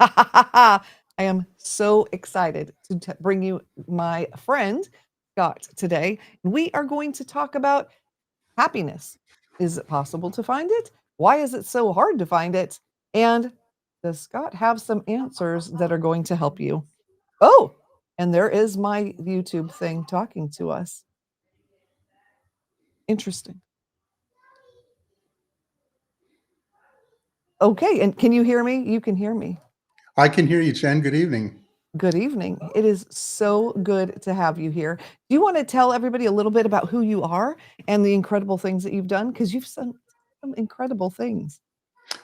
I am so excited to bring you my friend Scott today. We are going to talk about happiness. Is it possible to find it? Why is it so hard to find it? And does Scott have some answers that are going to help you? Oh, and there is my YouTube thing talking to us. Interesting. Okay, and can you hear me? You can hear me. I can hear you, Jen. Good evening. Good evening. It is so good to have you here. Do you want to tell everybody a little bit about who you are and the incredible things that you've done? Because you've done some incredible things.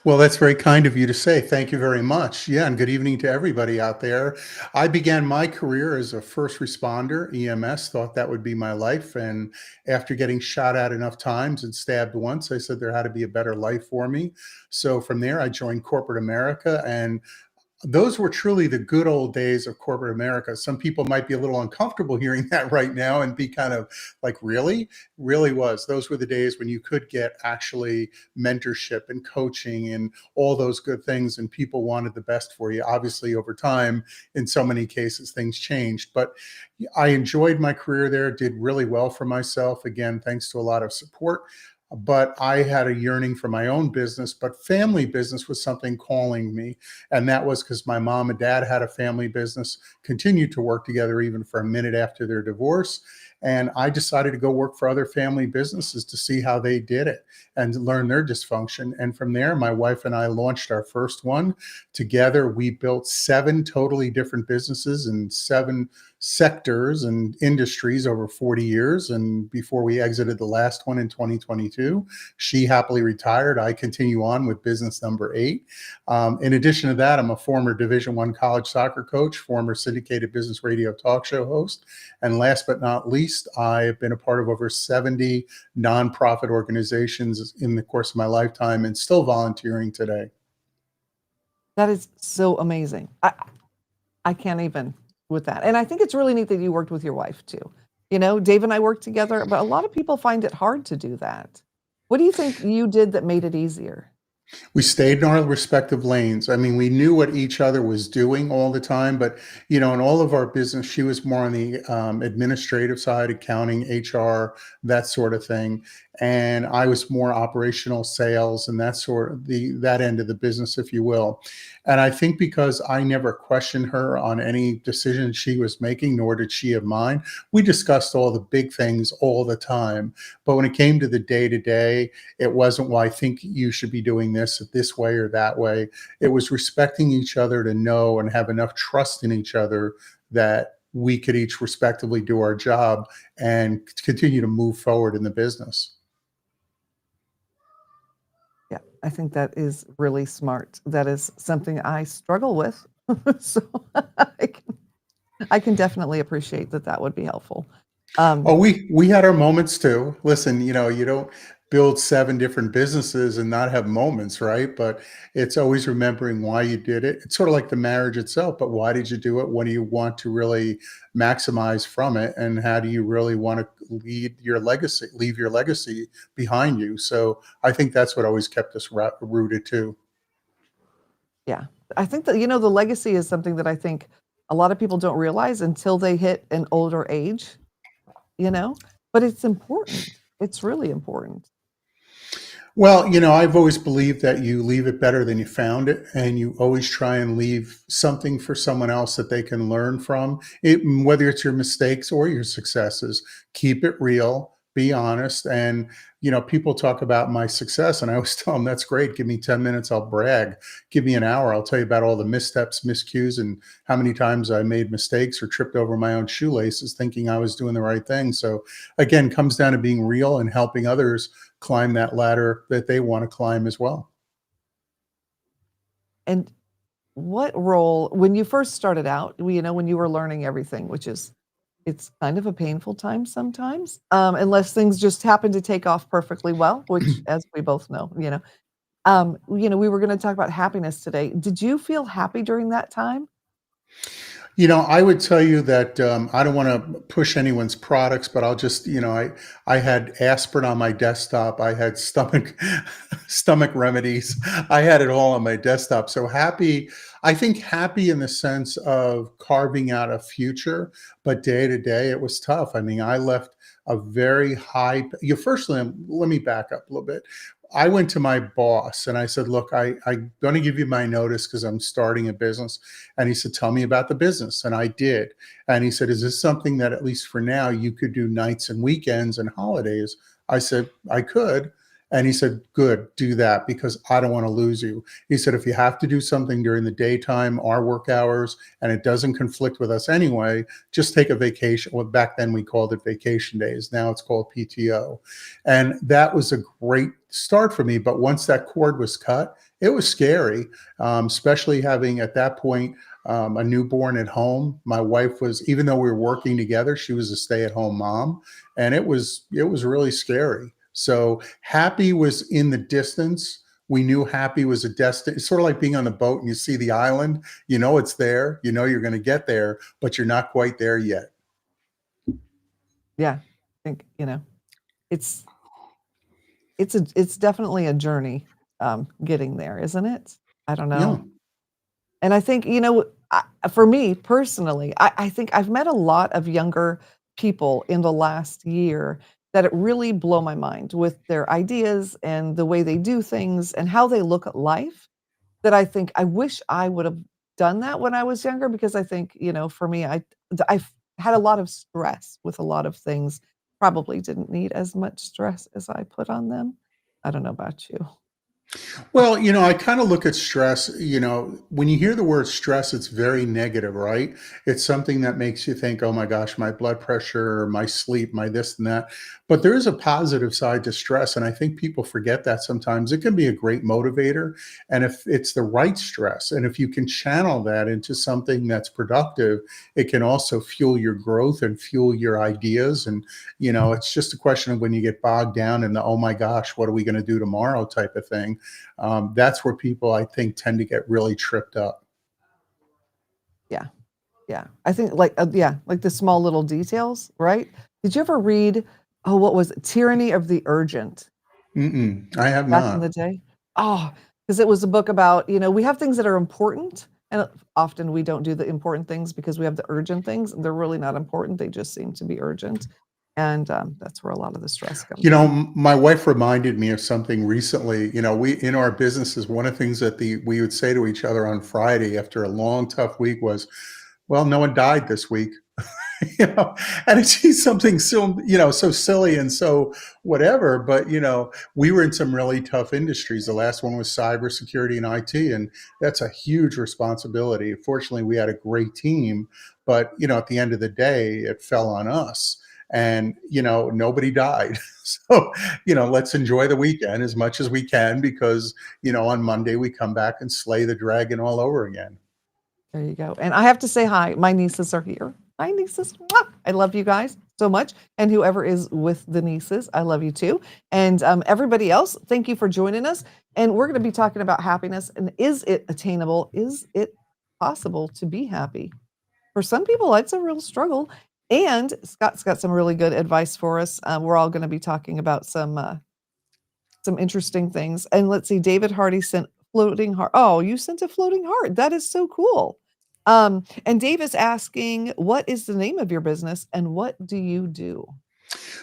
Well, that's very kind of you to say. Thank you very much. Yeah, and good evening to everybody out there. I began my career as a first responder, EMS, thought that would be my life. And after getting shot at enough times and stabbed once, I said there had to be a better life for me. So from there, I joined corporate America, and those were truly the good old days of corporate America. Some people might be a little uncomfortable hearing that right now and be kind of like, really? Really was. Those were the days when you could get actually mentorship and coaching and all those good things, and people wanted the best for you. Obviously, over time, in so many cases, things changed. But I enjoyed my career there, did really well for myself, again, thanks to a lot of support. But I had a yearning for my own business, but family business was something calling me. And that was because my mom and dad had a family business, continued to work together even for a minute after their divorce. And I decided to go work for other family businesses to see how they did it and learn their dysfunction. And from there, my wife and I launched our first one. Together, we built 7 totally different businesses in 7 sectors and industries over 40 years. And before we exited the last one in 2022, she happily retired. I continue on with business number 8. In addition to that, I'm a former Division I college soccer coach, former syndicated business radio talk show host. And last but not least, I have been a part of over 70 nonprofit organizations in the course of my lifetime and still volunteering today. That is so amazing. I can't even with that. And I think it's really neat that you worked with your wife too. Dave and I worked together, but a lot of people find it hard to do that. What do you think you did that made it easier? We stayed in our respective lanes. I mean, we knew what each other was doing all the time, but in all of our business, she was more on the administrative side, accounting, HR, that sort of thing, and I was more operational, sales, and that end of the business, if you will. And I think because I never questioned her on any decision she was making, nor did she of mine, we discussed all the big things all the time. But when it came to the day to day, it wasn't, well, I think you should be doing this way or that way. It was respecting each other to know and have enough trust in each other that we could each respectively do our job and continue to move forward in the business. Yeah, I think that is really smart. That is something I struggle with. So I can definitely appreciate that that would be helpful. Oh, we had our moments too. Listen, you don't build 7 different businesses and not have moments, right? But it's always remembering why you did it. It's sort of like the marriage itself, but why did you do it? What do you want to really maximize from it? And how do you really want to leave your legacy behind you? So I think that's what always kept us rooted too. Yeah. I think that, the legacy is something that I think a lot of people don't realize until they hit an older age, you know, but it's important. It's really important. Well, I've always believed that you leave it better than you found it, and you always try and leave something for someone else that they can learn from, whether it's your mistakes or your successes. Keep it real, be honest. And, people talk about my success, and I always tell them, that's great. Give me 10 minutes, I'll brag. Give me an hour, I'll tell you about all the missteps, miscues, and how many times I made mistakes or tripped over my own shoelaces thinking I was doing the right thing. So, again, comes down to being real and helping others climb that ladder that they want to climb as well. And what role, when you first started out, when you were learning everything, it's kind of a painful time sometimes, unless things just happen to take off perfectly well, which, as we both know, we were going to talk about happiness today. Did you feel happy during that time? I would tell you that I don't want to push anyone's products, but I'll just, I had aspirin on my desktop. I had stomach stomach remedies. I had it all on my desktop. So happy, I think happy in the sense of carving out a future, but day to day it was tough. I mean, I left a very high. You firstly, let me back up a little bit. I went to my boss and I said, "Look, I'm going to give you my notice because I'm starting a business." And he said, "Tell me about the business." And I did. And he said, "Is this something that, at least for now, you could do nights and weekends and holidays?" I said, "I could." And he said, "Good, do that because I don't want to lose you." He said, "If you have to do something during the daytime, our work hours, and it doesn't conflict with us anyway, just take a vacation." Well, back then we called it vacation days. Now it's called PTO. And that was a great start for me. But once that cord was cut, it was scary, especially having at that point a newborn at home. My wife was, even though we were working together, she was a stay-at-home mom, and it was really scary. So happy was in the distance. We knew happy was a destination. It's sort of like being on the boat and you see the island. You know it's there. You know you're going to get there, but you're not quite there yet. Yeah, I think, it's it's definitely a journey, getting there, isn't it? I don't Yeah. know. And I think, for me personally, I think I've met a lot of younger people in the last year that it really blow my mind with their ideas and the way they do things and how they look at life, that I think I wish I would have done that when I was younger, because I think, for me, I've had a lot of stress with a lot of things, probably didn't need as much stress as I put on them. I don't know about you. Well, I kind of look at stress, when you hear the word stress, it's very negative, right? It's something that makes you think, oh my gosh, my blood pressure, my sleep, my this and that. But there is a positive side to stress. And I think people forget that sometimes. It can be a great motivator. And if it's the right stress, and if you can channel that into something that's productive, it can also fuel your growth and fuel your ideas. And, it's just a question of when you get bogged down in the, oh my gosh, what are we going to do tomorrow type of thing. That's where people, I think, tend to get really tripped up. Yeah. Yeah. I think yeah, like the small little details, right? Did you ever read, oh, what was it? Tyranny of the Urgent Mm-mm, I have back in the not. day? Oh, because it was a book about, we have things that are important, and often we don't do the important things because we have the urgent things, and they're really not important. They just seem to be urgent. And that's where a lot of the stress comes from. My wife reminded me of something recently. We in our businesses, one of the things that the we would say to each other on Friday after a long, tough week was, "Well, no one died this week." you know, and it's just something so, so silly and so whatever. But, we were in some really tough industries. The last one was cybersecurity and IT, and that's a huge responsibility. Fortunately, we had a great team, but, at the end of the day, it fell on us. And, nobody died. So, let's enjoy the weekend as much as we can because, on Monday we come back and slay the dragon all over again. There you go. And I have to say hi. My nieces are here. Hi, nieces. Mwah! I love you guys so much. And whoever is with the nieces, I love you too. And everybody else, thank you for joining us. And we're going to be talking about happiness, and is it attainable? Is it possible to be happy? For some people, it's a real struggle. And Scott's got some really good advice for us. We're all going to be talking about some interesting things. And let's see, David Hardy sent floating heart. Oh, you sent a floating heart. That is so cool. And Dave is asking, what is the name of your business and what do you do?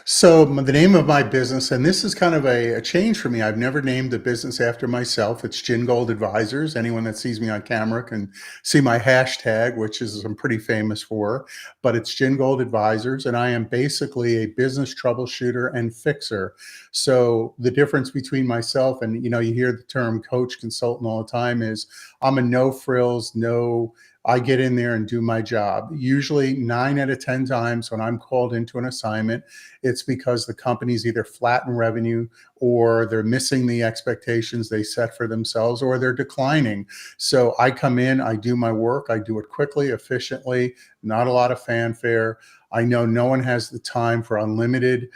So the name of my business, and this is kind of a change for me. I've never named the business after myself. It's Gingold Advisors. Anyone that sees me on camera can see my hashtag, which is I'm pretty famous for. But it's Gingold Advisors, and I am basically a business troubleshooter and fixer. So the difference between myself and you hear the term coach consultant all the time is I'm a no frills, no. I get in there and do my job. Usually 9 out of 10 times when I'm called into an assignment, it's because the company's either flat in revenue or they're missing the expectations they set for themselves or they're declining. So I come in, I do my work, I do it quickly, efficiently, not a lot of fanfare. I know no one has the time for unlimited,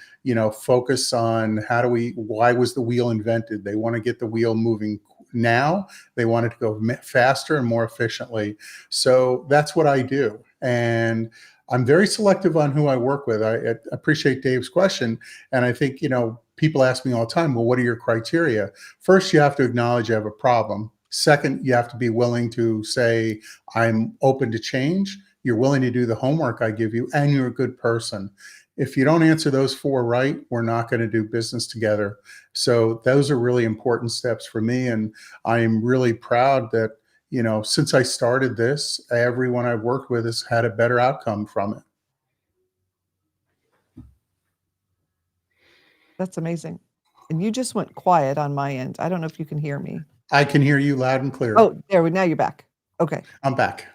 focus on why was the wheel invented? They want to get the wheel moving now. They want it to go faster and more efficiently. So that's what I do. And I'm very selective on who I work with. I appreciate Dave's question. And I think, people ask me all the time, well, what are your criteria? First, you have to acknowledge you have a problem. Second, you have to be willing to say, I'm open to change. You're willing to do the homework I give you, and you're a good person. If you don't answer those four right, we're not going to do business together. So those are really important steps for me. And I am really proud that, since I started this, everyone I've worked with has had a better outcome from it. That's amazing. And you just went quiet on my end. I don't know if you can hear me. I can hear you loud and clear. Oh, there we now you're back. Okay. I'm back.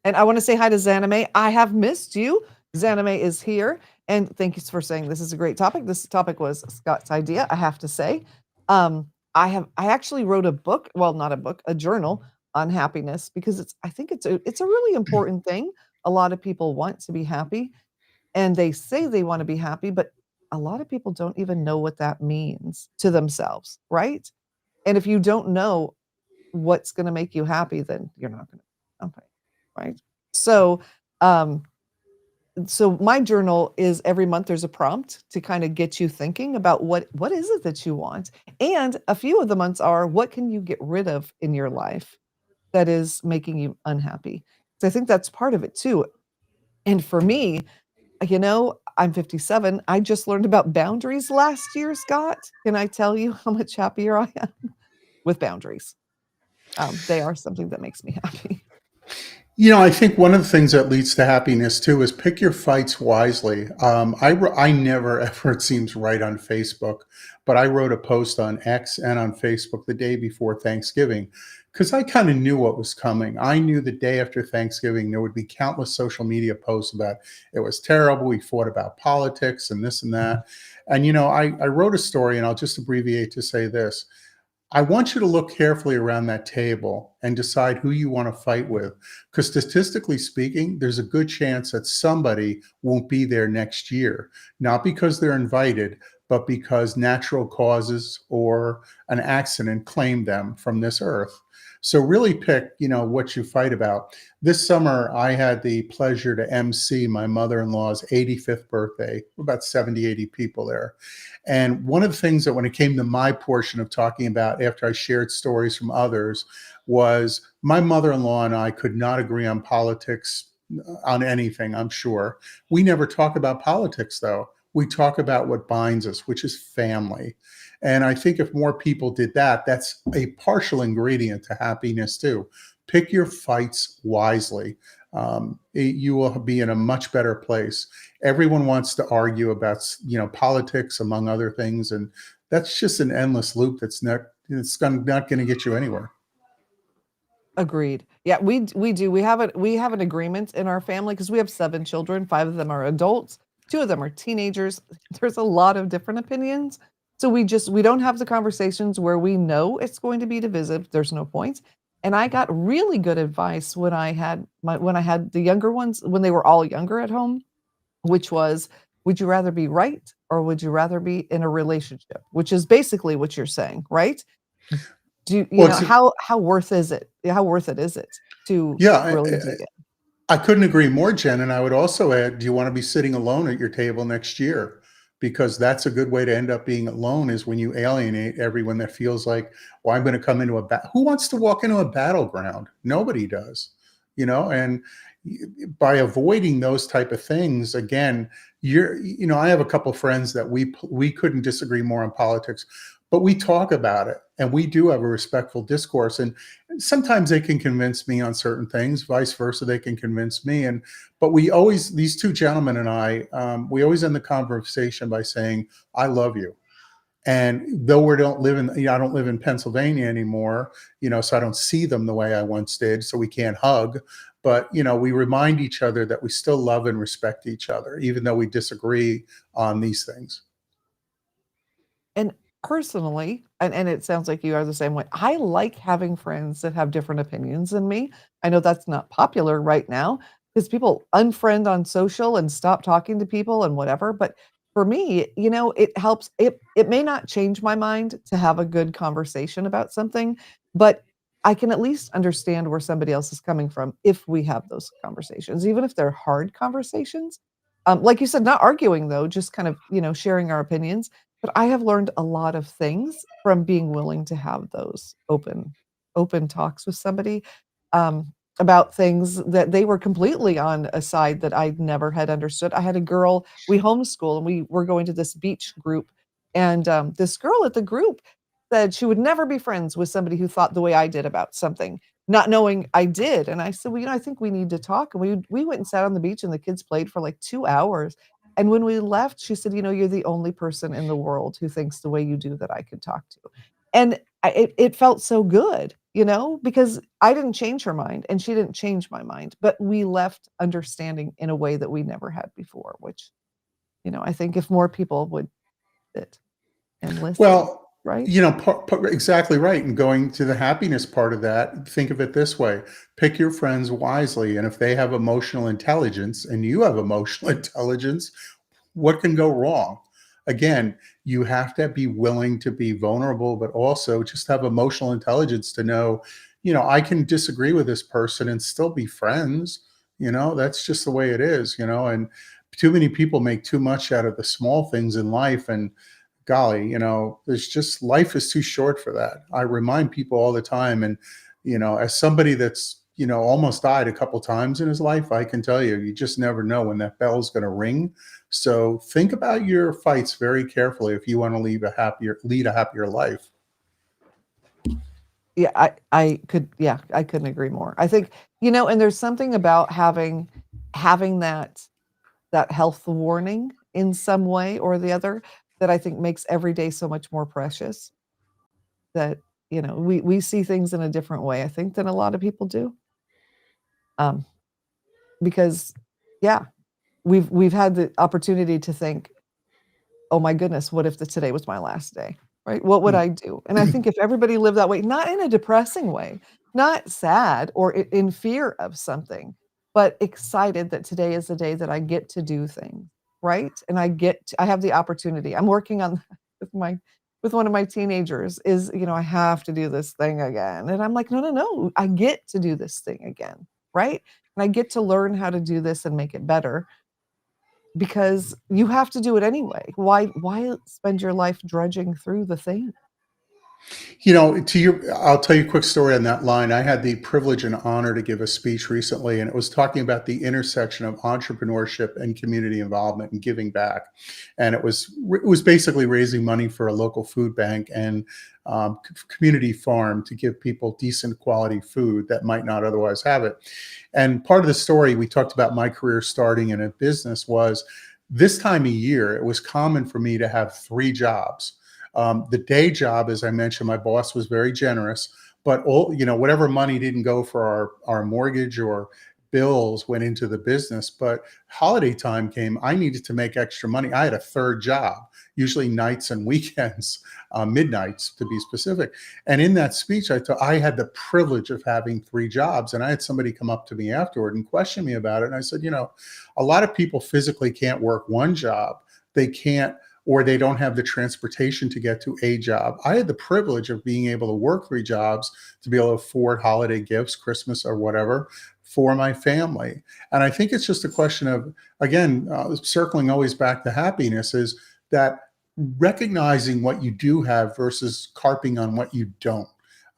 And I want to say hi to Zanime. I have missed you. Zanime is here. And thank you for saying this is a great topic. This topic was Scott's idea, I have to say. I actually wrote a book, well, not a book, a journal on happiness, because I think it's a really important thing. A lot of people want to be happy, and they say they want to be happy, but a lot of people don't even know what that means to themselves, right? And if you don't know what's going to make you happy, then you're not going to be happy, right? So, um, so my journal is every month there's a prompt to kind of get you thinking about what is it that you want, and a few of the months are what can you get rid of in your life that is making you unhappy. So I think that's part of it too. And for me, I'm 57. I just learned about boundaries last year, Scott. Can I tell you how much happier I am with boundaries? They are something that makes me happy. I think one of the things that leads to happiness too is pick your fights wisely. I never ever, it seems, write on Facebook, but I wrote a post on X and on Facebook the day before Thanksgiving because I kind of knew what was coming. I knew the day after Thanksgiving there would be countless social media posts about it was terrible. We fought about politics and this and that. And, I wrote a story, and I'll just abbreviate to say this. I want you to look carefully around that table and decide who you want to fight with. Because statistically speaking, there's a good chance that somebody won't be there next year, not because they're invited, but because natural causes or an accident claimed them from this earth. So really pick, what you fight about. This summer, I had the pleasure to MC my mother-in-law's 85th birthday, about 70, 80 people there. And one of the things that when it came to my portion of talking about after I shared stories from others was my mother-in-law and I could not agree on politics, on anything, I'm sure. We never talk about politics, though. We talk about what binds us, which is family. And I think if more people did that, that's a partial ingredient to happiness too. Pick your fights wisely. You will be in a much better place. Everyone wants to argue about, politics, among other things, and that's just an endless loop. Not going to get you anywhere. Agreed. Yeah, we do. We have an agreement in our family because we have 7 children. 5 of them are adults. 2 of them are teenagers. There's a lot of different opinions. So we don't have the conversations where we know it's going to be divisive. There's no point. And I got really good advice when I had the younger ones, when they were all younger at home, which was, would you rather be right or would you rather be in a relationship? Which is basically what you're saying, right? Well, it's, How worth is it? How worth it is it to yeah, really dig it? I couldn't agree more, Jen. And I would also add, do you want to be sitting alone at your table next year? Because that's a good way to end up being alone, is when you alienate everyone that feels like, well, I'm going to come into who wants to walk into a battleground? Nobody does, and by avoiding those type of things, again, I have a couple of friends that we couldn't disagree more on politics, but we talk about it and we do have a respectful discourse. And sometimes they can convince me on certain things, vice versa, they can convince me. But these 2 gentlemen and I, we always end the conversation by saying, I love you. And though I don't live in Pennsylvania anymore, so I don't see them the way I once did, so we can't hug. But, we remind each other that we still love and respect each other, even though we disagree on these things. And personally, and it sounds like you are the same way, I like having friends that have different opinions than me. I know that's not popular right now because people unfriend on social and stop talking to people and whatever. But for me, it helps. It may not change my mind to have a good conversation about something, but I can at least understand where somebody else is coming from if we have those conversations, even if they're hard conversations. Like you said, not arguing though, just kind of, sharing our opinions. But I have learned a lot of things from being willing to have those open talks with somebody, about things that they were completely on a side that I never had understood. I had a girl, we homeschool, and we were going to this beach group, and, this girl at the group said she would never be friends with somebody who thought the way I did about something, not knowing I did, and I said, "Well, I think we need to talk," and we went and sat on the beach, and the kids played for, like, 2 hours, and when we left, she said, "You're the only person in the world who thinks the way you do that I could talk to." And it felt so good, because I didn't change her mind and she didn't change my mind, but we left understanding in a way that we never had before, which, I think if more people would sit and listen, Well, right? exactly right. And going to the happiness part of that, think of it this way: pick your friends wisely. And if they have emotional intelligence and you have emotional intelligence, what can go wrong? Again, you have to be willing to be vulnerable, but also just have emotional intelligence to know, I can disagree with this person and still be friends. That's just the way it is. And too many people make too much out of the small things in life. And golly, there's just life is too short for that. I remind people all the time. And, as somebody that's, almost died a couple times in his life, I can tell you, you just never know when that bell's going to ring. So think about your fights very carefully if you want to lead a happier life. Yeah, I couldn't agree more. I think, and there's something about having that health warning in some way or the other that I think makes every day so much more precious, that, we see things in a different way, I think, than a lot of people do. Um, because yeah, we've had the opportunity to think, "Oh my goodness, what if today was my last day?" Right? What would Mm. I do? And I think if everybody lived that way, not in a depressing way, not sad or in fear of something, but excited that today is the day that I get to do things, right? And I have the opportunity. I'm working on with my with one of my teenagers is, I have to do this thing again. And I'm like, no, no, no, I get to do this thing again, right? And I get to learn how to do this and make it better because you have to do it anyway. Why spend your life drudging through the thing? I'll tell you a quick story on that line. I had the privilege and honor to give a speech recently, and it was talking about the intersection of entrepreneurship and community involvement and giving back. And it was basically raising money for a local food bank and community farm to give people decent quality food that might not otherwise have it. And part of the story we talked about my career starting in a business was this time of year, it was common for me to have 3 jobs. The day job, as I mentioned, my boss was very generous, but whatever money didn't go for our mortgage or bills went into the business. But holiday time came, I needed to make extra money. I had a third job, usually nights and weekends, midnights to be specific. And in that speech, I had the privilege of having 3 jobs. And I had somebody come up to me afterward and question me about it. And I said, a lot of people physically can't work one job. They can't, or they don't have the transportation to get to a job. I had the privilege of being able to work 3 jobs to be able to afford holiday gifts, Christmas or whatever, for my family. And I think it's just a question of, again, circling always back to happiness, is that recognizing what you do have versus carping on what you don't.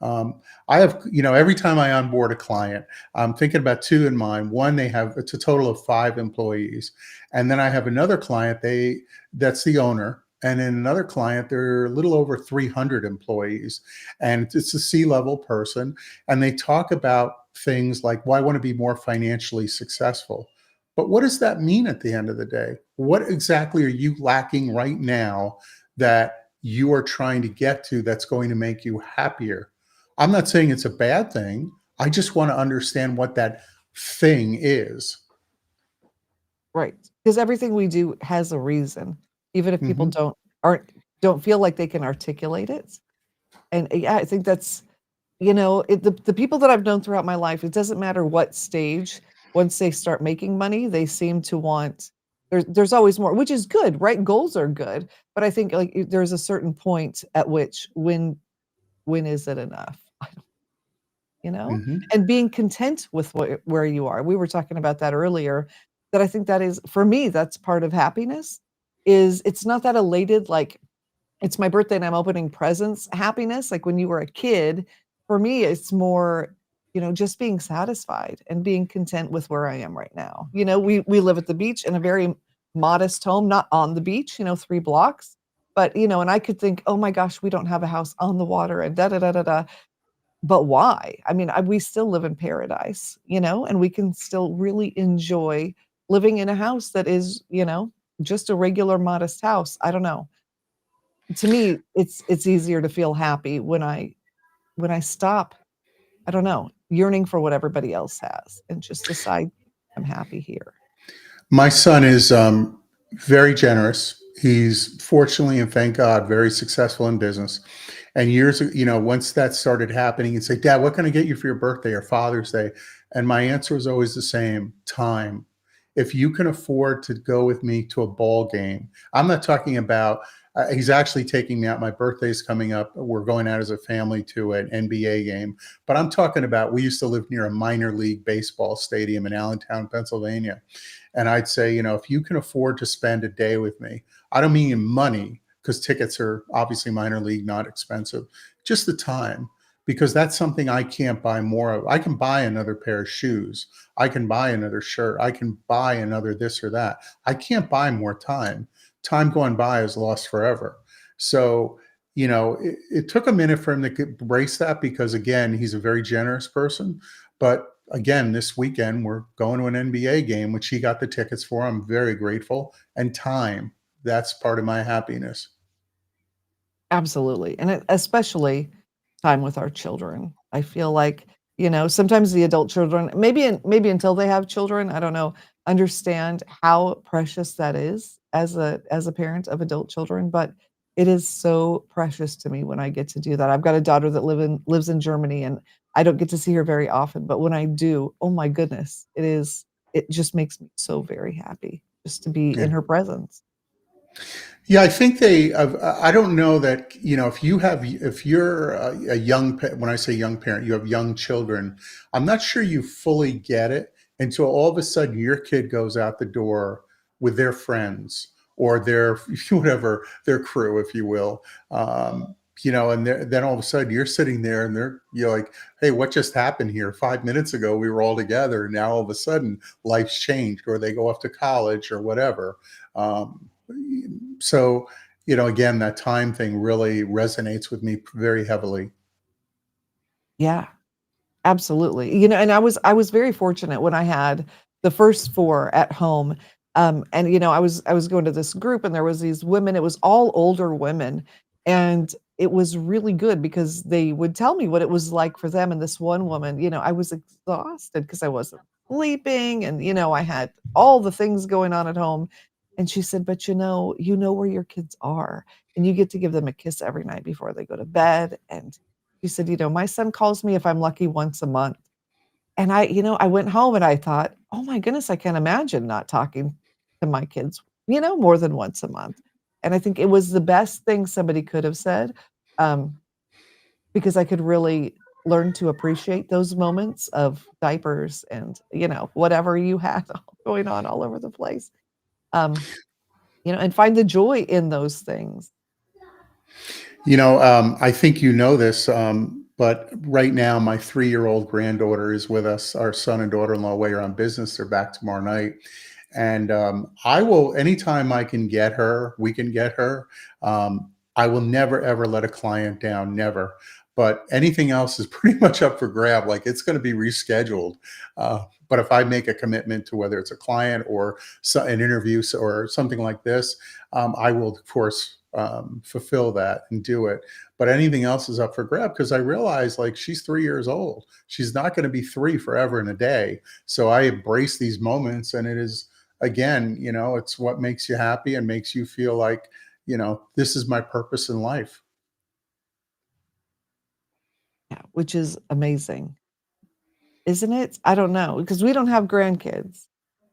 I have, every time I onboard a client, I'm thinking about 2 in mind. One, it's a total of 5 employees. And then I have another client, that's the owner. And then another client, they're a little over 300 employees. And it's a C-level person. And they talk about things like, well, I want to be more financially successful. But what does that mean at the end of the day? What exactly are you lacking right now that you are trying to get to that's going to make you happier? I'm not saying it's a bad thing. I just want to understand what that thing is. Right. Because everything we do has a reason, even if people Mhm. don't feel like they can articulate it. And yeah, I think that's, the people that I've known throughout my life, it doesn't matter what stage, once they start making money, they seem to want there's always more, which is good, right? Goals are good, but I think like there's a certain point at which when is it enough? I don't, you know, Mhm. and being content with where you are. We were talking about that earlier. That I think that is for me. That's part of happiness. Is it's not that elated like it's my birthday and I'm opening presents happiness, like when you were a kid. For me, it's more, just being satisfied and being content with where I am right now. We live at the beach in a very modest home, not on the beach, 3 blocks. But, and I could think, oh my gosh, we don't have a house on the water and da da da da da. But why? I mean, we still live in paradise, and we can still really enjoy living in a house that is, just a regular modest house. I don't know, to me, it's easier to feel happy when I stop, I don't know, yearning for what everybody else has and just decide I'm happy here. My son is very generous. He's fortunately and thank God very successful in business. And years, once that started happening, he'd say, "Dad, what can I get you for your birthday or Father's Day?" And my answer was always the same: time. If you can afford to go with me to a ball game, I'm not talking about. He's actually taking me out. My birthday's coming up. We're going out as a family to an NBA game. But I'm talking about. We used to live near a minor league baseball stadium in Allentown, Pennsylvania, and I'd say, if you can afford to spend a day with me, I don't mean in money, because tickets are obviously minor league, not expensive, just the time, because that's something I can't buy more of. I can buy another pair of shoes. I can buy another shirt. I can buy another this or that. I can't buy more time. Time going by is lost forever. So, it took a minute for him to embrace that because, again, he's a very generous person. But again, this weekend we're going to an NBA game, which he got the tickets for. I'm very grateful. And time, that's part of my happiness. Absolutely, and especially time with our children. I feel like, sometimes the adult children, maybe until they have children, I don't know, understand how precious that is as a parent of adult children, but it is so precious to me when I get to do that. I've got a daughter that lives in Germany, and I don't get to see her very often, but when I do, oh my goodness, it just makes me so very happy just to be in Yeah. her presence. Yeah, I think I don't know that, if you're a young, when I say young parent, you have young children. I'm not sure you fully get it until all of a sudden your kid goes out the door with their friends or their, whatever, their crew, if you will. And then all of a sudden you're sitting there and you're like, "Hey, what just happened here? 5 minutes ago, we were all together. Now all of a sudden life's changed," or they go off to college or whatever. So, again, that time thing really resonates with me very heavily. Yeah. Absolutely. And I was very fortunate when I had the first 4 at home. And I was going to this group and there was these women, it was all older women, and it was really good because they would tell me what it was like for them. And this one woman, I was exhausted because I wasn't sleeping and I had all the things going on at home. And she said, "But you know where your kids are and you get to give them a kiss every night before they go to bed." And she said, "My son calls me if I'm lucky once a month." And I went home and I thought, "Oh my goodness, I can't imagine not talking to my kids, more than once a month." And I think it was the best thing somebody could have said, um, because I could really learn to appreciate those moments of diapers and, whatever you had going on all over the place. Um, and find the joy in those things. I think you know this, but right now my 3-year-old granddaughter is with us. Our son and daughter-in-law away are on business. They're back tomorrow night. And I will, anytime I can get her, we can get her. I will never ever let a client down, never. But anything else is pretty much up for grab. Like it's going to be rescheduled. But if I make a commitment to whether it's a client or an interview or something like this, I will, of course, fulfill that and do it. But anything else is up for grab because I realize like she's 3 years old. She's not going to be three forever in a day. So I embrace these moments, and it is, again, it's what makes you happy and makes you feel like, this is my purpose in life. Yeah, which is amazing, isn't it? I don't know, because we don't have grandkids.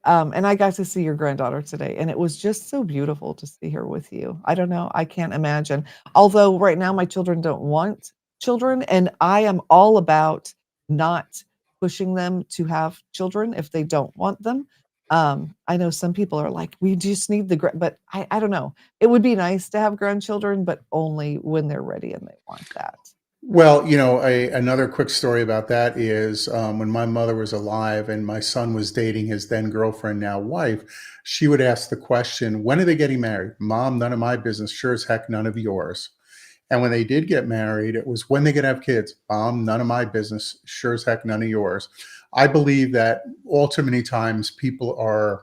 And I got to see your granddaughter today, and it was just so beautiful to see her with you. I don't know, I can't imagine. Although right now my children don't want children, and I am all about not pushing them to have children if they don't want them. I know some people are like, "We just need the but I don't know. It would be nice to have grandchildren, but only when they're ready and they want that. Well, another quick story about that is when my mother was alive and my son was dating his then girlfriend, now wife, she would ask the question, "When are they getting married?" "Mom, none of my business." "Sure as heck, none of yours." And when they did get married, it was, "When they gonna have kids?" "Mom, none of my business." "Sure as heck, none of yours." I believe that all too many times people are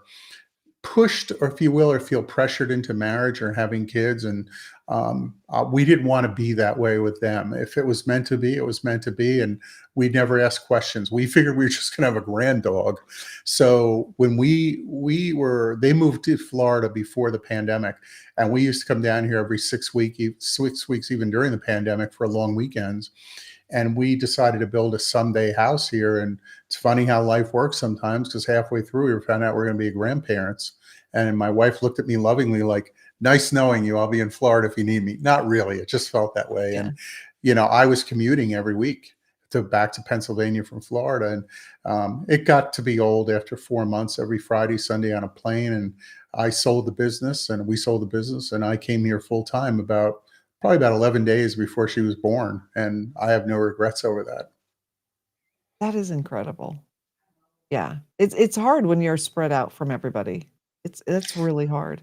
pushed, or if you will, or feel pressured into marriage or having kids, and we didn't want to be that way with them. If it was meant to be, it was meant to be, and we never asked questions. We figured we were just going to have a grand dog. So when they moved to Florida before the pandemic, and we used to come down here every 6 weeks, even during the pandemic, for long weekends. And we decided to build a someday house here. And it's funny how life works sometimes, because halfway through we found out we're going to be grandparents. And my wife looked at me lovingly like, "Nice knowing you. I'll be in Florida if you need me." Not really. It just felt that way. Yeah. And, I was commuting every week to back to Pennsylvania from Florida. And it got to be old after 4 months, every Friday, Sunday on a plane. And I sold the business, and we sold the business. And I came here full time probably about 11 days before she was born. And I have no regrets over that. That is incredible. Yeah. It's hard when you're spread out from everybody. It's really hard.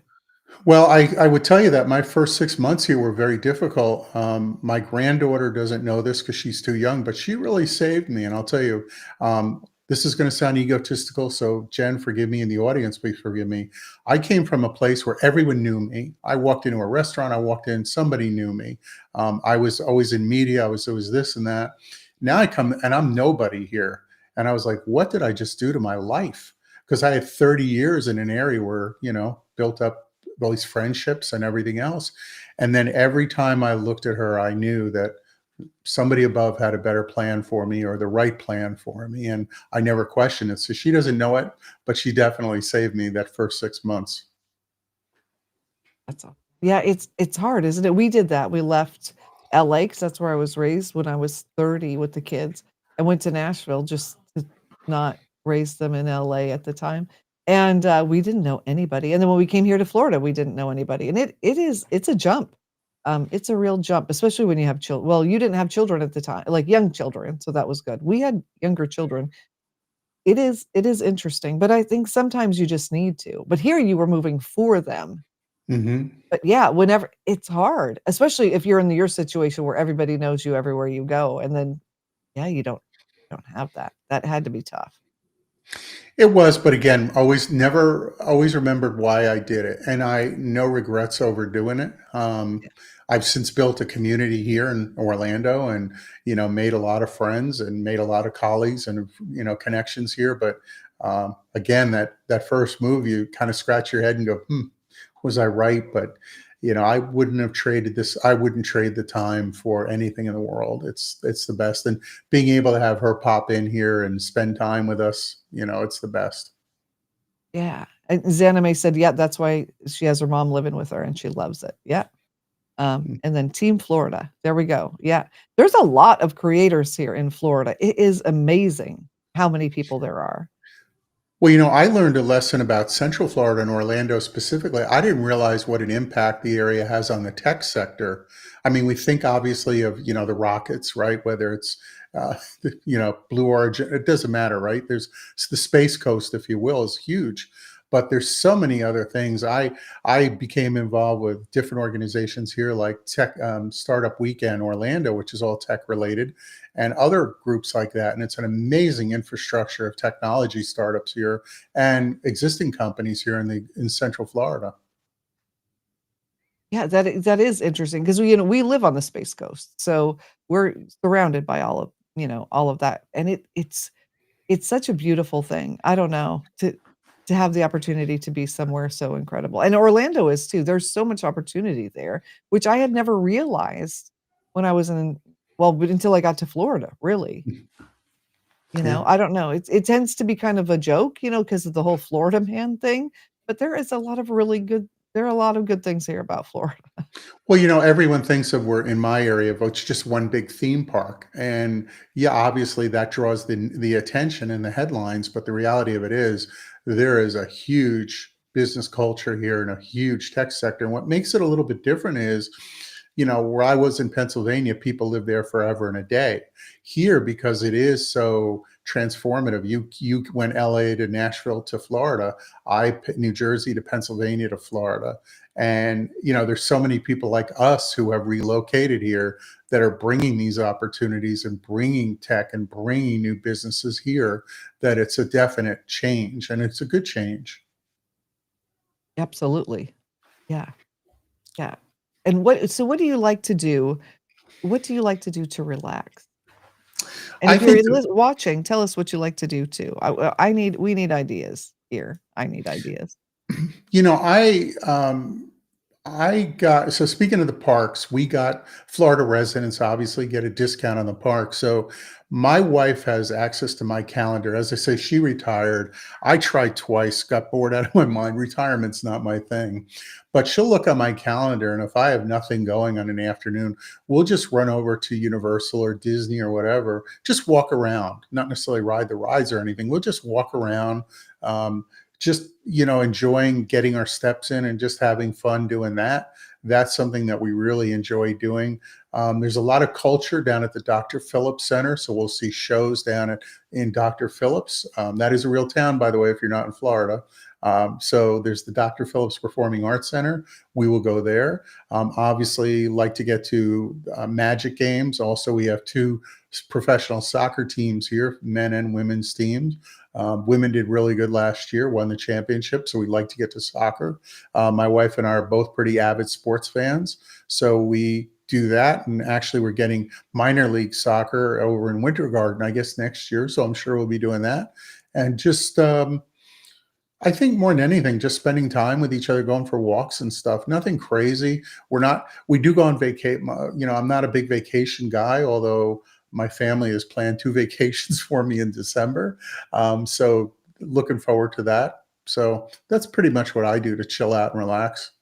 Well, I would tell you that my first 6 months here were very difficult. My granddaughter doesn't know this because she's too young, but she really saved me. And I'll tell you, this is going to sound egotistical. So, Jen, forgive me, in the audience, please forgive me. I came from a place where everyone knew me. I walked into a restaurant, I walked in, somebody knew me. I was always in media, I was this and that. Now I come and I'm nobody here. And I was like, what did I just do to my life? Because I had 30 years in an area where, built up all these friendships and everything else. And then every time I looked at her, I knew that somebody above had a better plan for me, or the right plan for me. And I never questioned it. So she doesn't know it, but she definitely saved me that first 6 months. That's all. Yeah, it's hard, isn't it? We did that. We left LA because that's where I was raised when I was 30 with the kids. I went to Nashville just to not raise them in LA at the time. And we didn't know anybody. And then when we came here to Florida, we didn't know anybody. And it's a jump. It's a real jump, especially when you have children. Well, you didn't have children at the time, like young children, so that was good. We had younger children. It is interesting, but I think sometimes you just need to. But here you were moving for them. Hmm. But yeah, whenever it's hard, especially if you're in your situation where everybody knows you everywhere you go, and then, yeah, you don't have that. That had to be tough. It was, but again, always remembered why I did it, and I no regrets over doing it. Yeah. I've since built a community here in Orlando, and made a lot of friends and made a lot of colleagues and connections here. But again, that first move, you kind of scratch your head and go, was I right? But I wouldn't have traded this. I wouldn't trade the time for anything in the world. It's the best, and being able to have her pop in here and spend time with us, it's the best. Yeah, and Zanime said, yeah, that's why she has her mom living with her, and she loves it. Yeah, and then Team Florida, there we go. Yeah, there's a lot of creators here in Florida. It is amazing how many people there are. Well, I learned a lesson about Central Florida and Orlando specifically. I didn't realize what an impact the area has on the tech sector. I mean, we think obviously of, the rockets, right? Whether it's, Blue Origin, it doesn't matter, right? It's the Space Coast, if you will, is huge. But there's so many other things. I became involved with different organizations here, like Tech Startup Weekend Orlando, which is all tech related, and other groups like that. And it's an amazing infrastructure of technology startups here and existing companies here in Central Florida. Yeah, that is interesting because we live on the Space Coast, so we're surrounded by all of that, and it's such a beautiful thing. I don't know, to have the opportunity to be somewhere so incredible, and Orlando is too. There's so much opportunity there, which I had never realized when I was in well, but until I got to Florida, really. Yeah. I don't know. It tends to be kind of a joke, because of the whole Florida man thing, but there are a lot of good things here about Florida. Well, everyone thinks of we're in my area of it's just one big theme park. And yeah, obviously that draws the attention in the headlines, but the reality of it is there is a huge business culture here and a huge tech sector. And what makes it a little bit different is, where I was in Pennsylvania, people live there forever and a day. Here, because it is so transformative, you went LA to Nashville to Florida, New Jersey to Pennsylvania to Florida. And, there's so many people like us who have relocated here that are bringing these opportunities and bringing tech and bringing new businesses here, that it's a definite change and it's a good change. Absolutely. Yeah. Yeah. What do you like to do? What do you like to do to relax? And I if you're think the watching, tell us what you like to do too. We need ideas here. I need ideas. You know, I got so speaking of the parks, we got Florida residents obviously get a discount on the park. So my wife has access to my calendar. As I say, she retired. I tried twice, got bored out of my mind. Retirement's not my thing. But she'll look on my calendar, and if I have nothing going on an afternoon, we'll just run over to Universal or Disney or whatever, just walk around, not necessarily ride the rides or anything. We'll just walk around. Just enjoying getting our steps in and just having fun doing that. That's something that we really enjoy doing. There's a lot of culture down at the Dr. Phillips Center, so we'll see shows down in Dr. Phillips. That is a real town, by the way, if you're not in Florida. So there's the Dr. Phillips Performing Arts Center. We will go there. Obviously, like to get to Magic games. Also, we have two professional soccer teams here, men and women's teams. Women did really good last year, won the championship. So we'd like to get to soccer. My wife and I are both pretty avid sports fans. So we do that. And actually, we're getting minor league soccer over in Winter Garden, I guess, next year. So I'm sure we'll be doing that. And just, I think more than anything, just spending time with each other, going for walks and stuff. Nothing crazy. We do go on vacation. I'm not a big vacation guy, although my family has planned two vacations for me in December. So looking forward to that. So that's pretty much what I do to chill out and relax.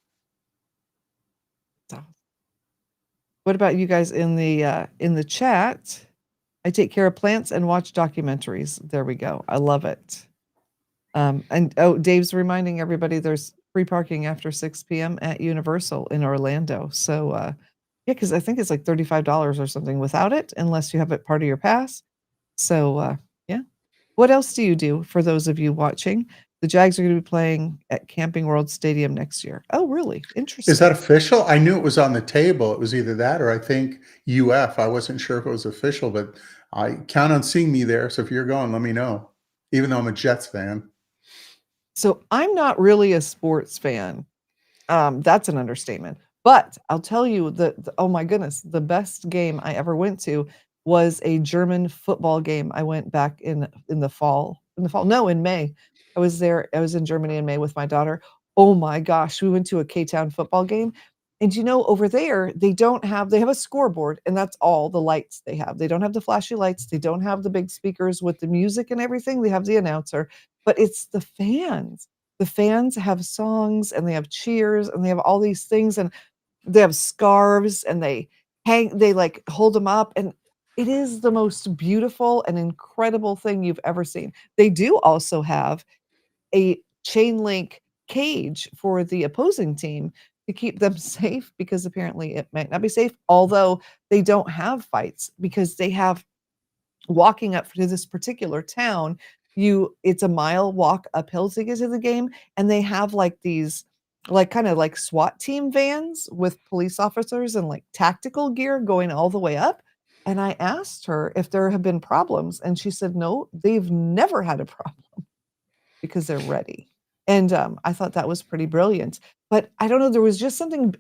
So, what about you guys in the chat? I take care of plants and watch documentaries. There we go. I love it. And oh, Dave's reminding everybody there's free parking after 6 p.m. at Universal in Orlando. So yeah, because I think it's like $35 or something without it, unless you have it part of your pass. So yeah. What else do you do for those of you watching? The Jags are going to be playing at Camping World Stadium next year. Oh, really? Is that Interesting. official? I knew it was on the table. It was either that or I think UF. I wasn't sure if it was official, but I count on seeing me there. So if you're going, let me know. Even though I'm a Jets fan. So I'm not really a sports fan. That's an understatement. But I'll tell you oh my goodness, the best game I ever went to was a German football game. I went back in the fall. In the fall? No, in May. I was there. I was in Germany in May with my daughter. Oh my gosh, we went to a K-Town football game. And over there, they have a scoreboard, and that's all the lights they have. They don't have the flashy lights. They don't have the big speakers with the music and everything. They have the announcer, but it's the fans. The fans have songs and they have cheers and they have all these things and they have scarves and they like hold them up, and it is the most beautiful and incredible thing you've ever seen. They do also have a chain link cage for the opposing team to keep them safe, because apparently it might not be safe, although they don't have fights because they have walking up to this particular town, it's a mile walk uphill to get to the game, and they have like these like kind of like SWAT team vans with police officers and like tactical gear going all the way up. And I asked her if there have been problems, and she said no, they've never had a problem because they're ready. And I thought that was pretty brilliant. But I don't know, there was just something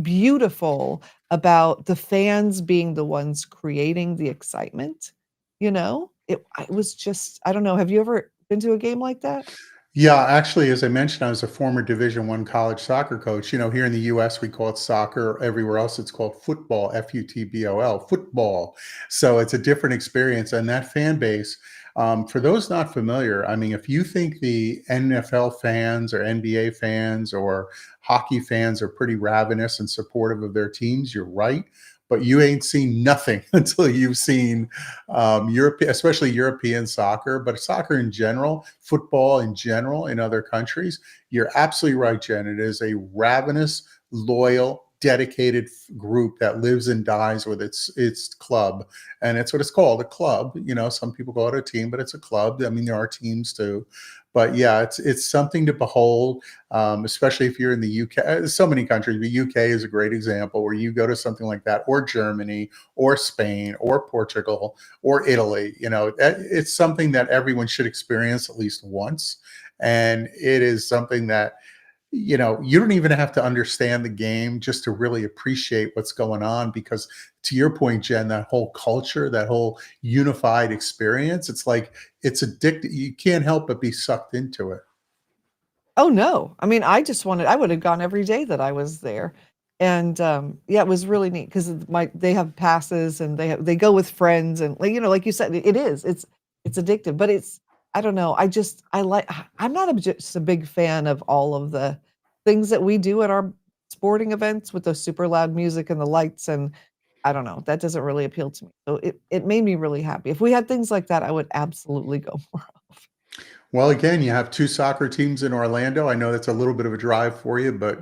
beautiful about the fans being the ones creating the excitement. It was just, I don't know. Have you ever been to a game like that? Yeah, actually, as I mentioned, I was a former Division I college soccer coach. Here in the US, we call it soccer. Everywhere else, it's called football, F-U-T-B-O-L, football. So it's a different experience. And that fan base, for those not familiar, I mean, if you think the NFL fans or NBA fans or hockey fans are pretty ravenous and supportive of their teams, you're right. But you ain't seen nothing until you've seen Europe, especially European soccer, but soccer in general, football in general in other countries. You're absolutely right, Jen. It is a ravenous, loyal, dedicated group that lives and dies with its club, and it's what it's called, a club. Some people call it a team, but it's a club. I mean, there are teams too, but yeah, it's something to behold, especially if you're in the UK. So many countries, the UK is a great example where you go to something like that, or Germany, or Spain, or Portugal, or Italy. It's something that everyone should experience at least once. And it is something that, you don't even have to understand the game just to really appreciate what's going on. Because to your point, Jen, that whole culture, that whole unified experience, it's like it's addictive. You can't help but be sucked into it. Oh, no. I mean, I would have gone every day that I was there. And yeah, it was really neat because they have passes and they go with friends and like you said, it's addictive, but I don't know. I'm not just a big fan of all of the things that we do at our sporting events with the super loud music and the lights, and I don't know. That doesn't really appeal to me. So it made me really happy. If we had things like that, I would absolutely go more of. Well, again, you have two soccer teams in Orlando. I know that's a little bit of a drive for you, but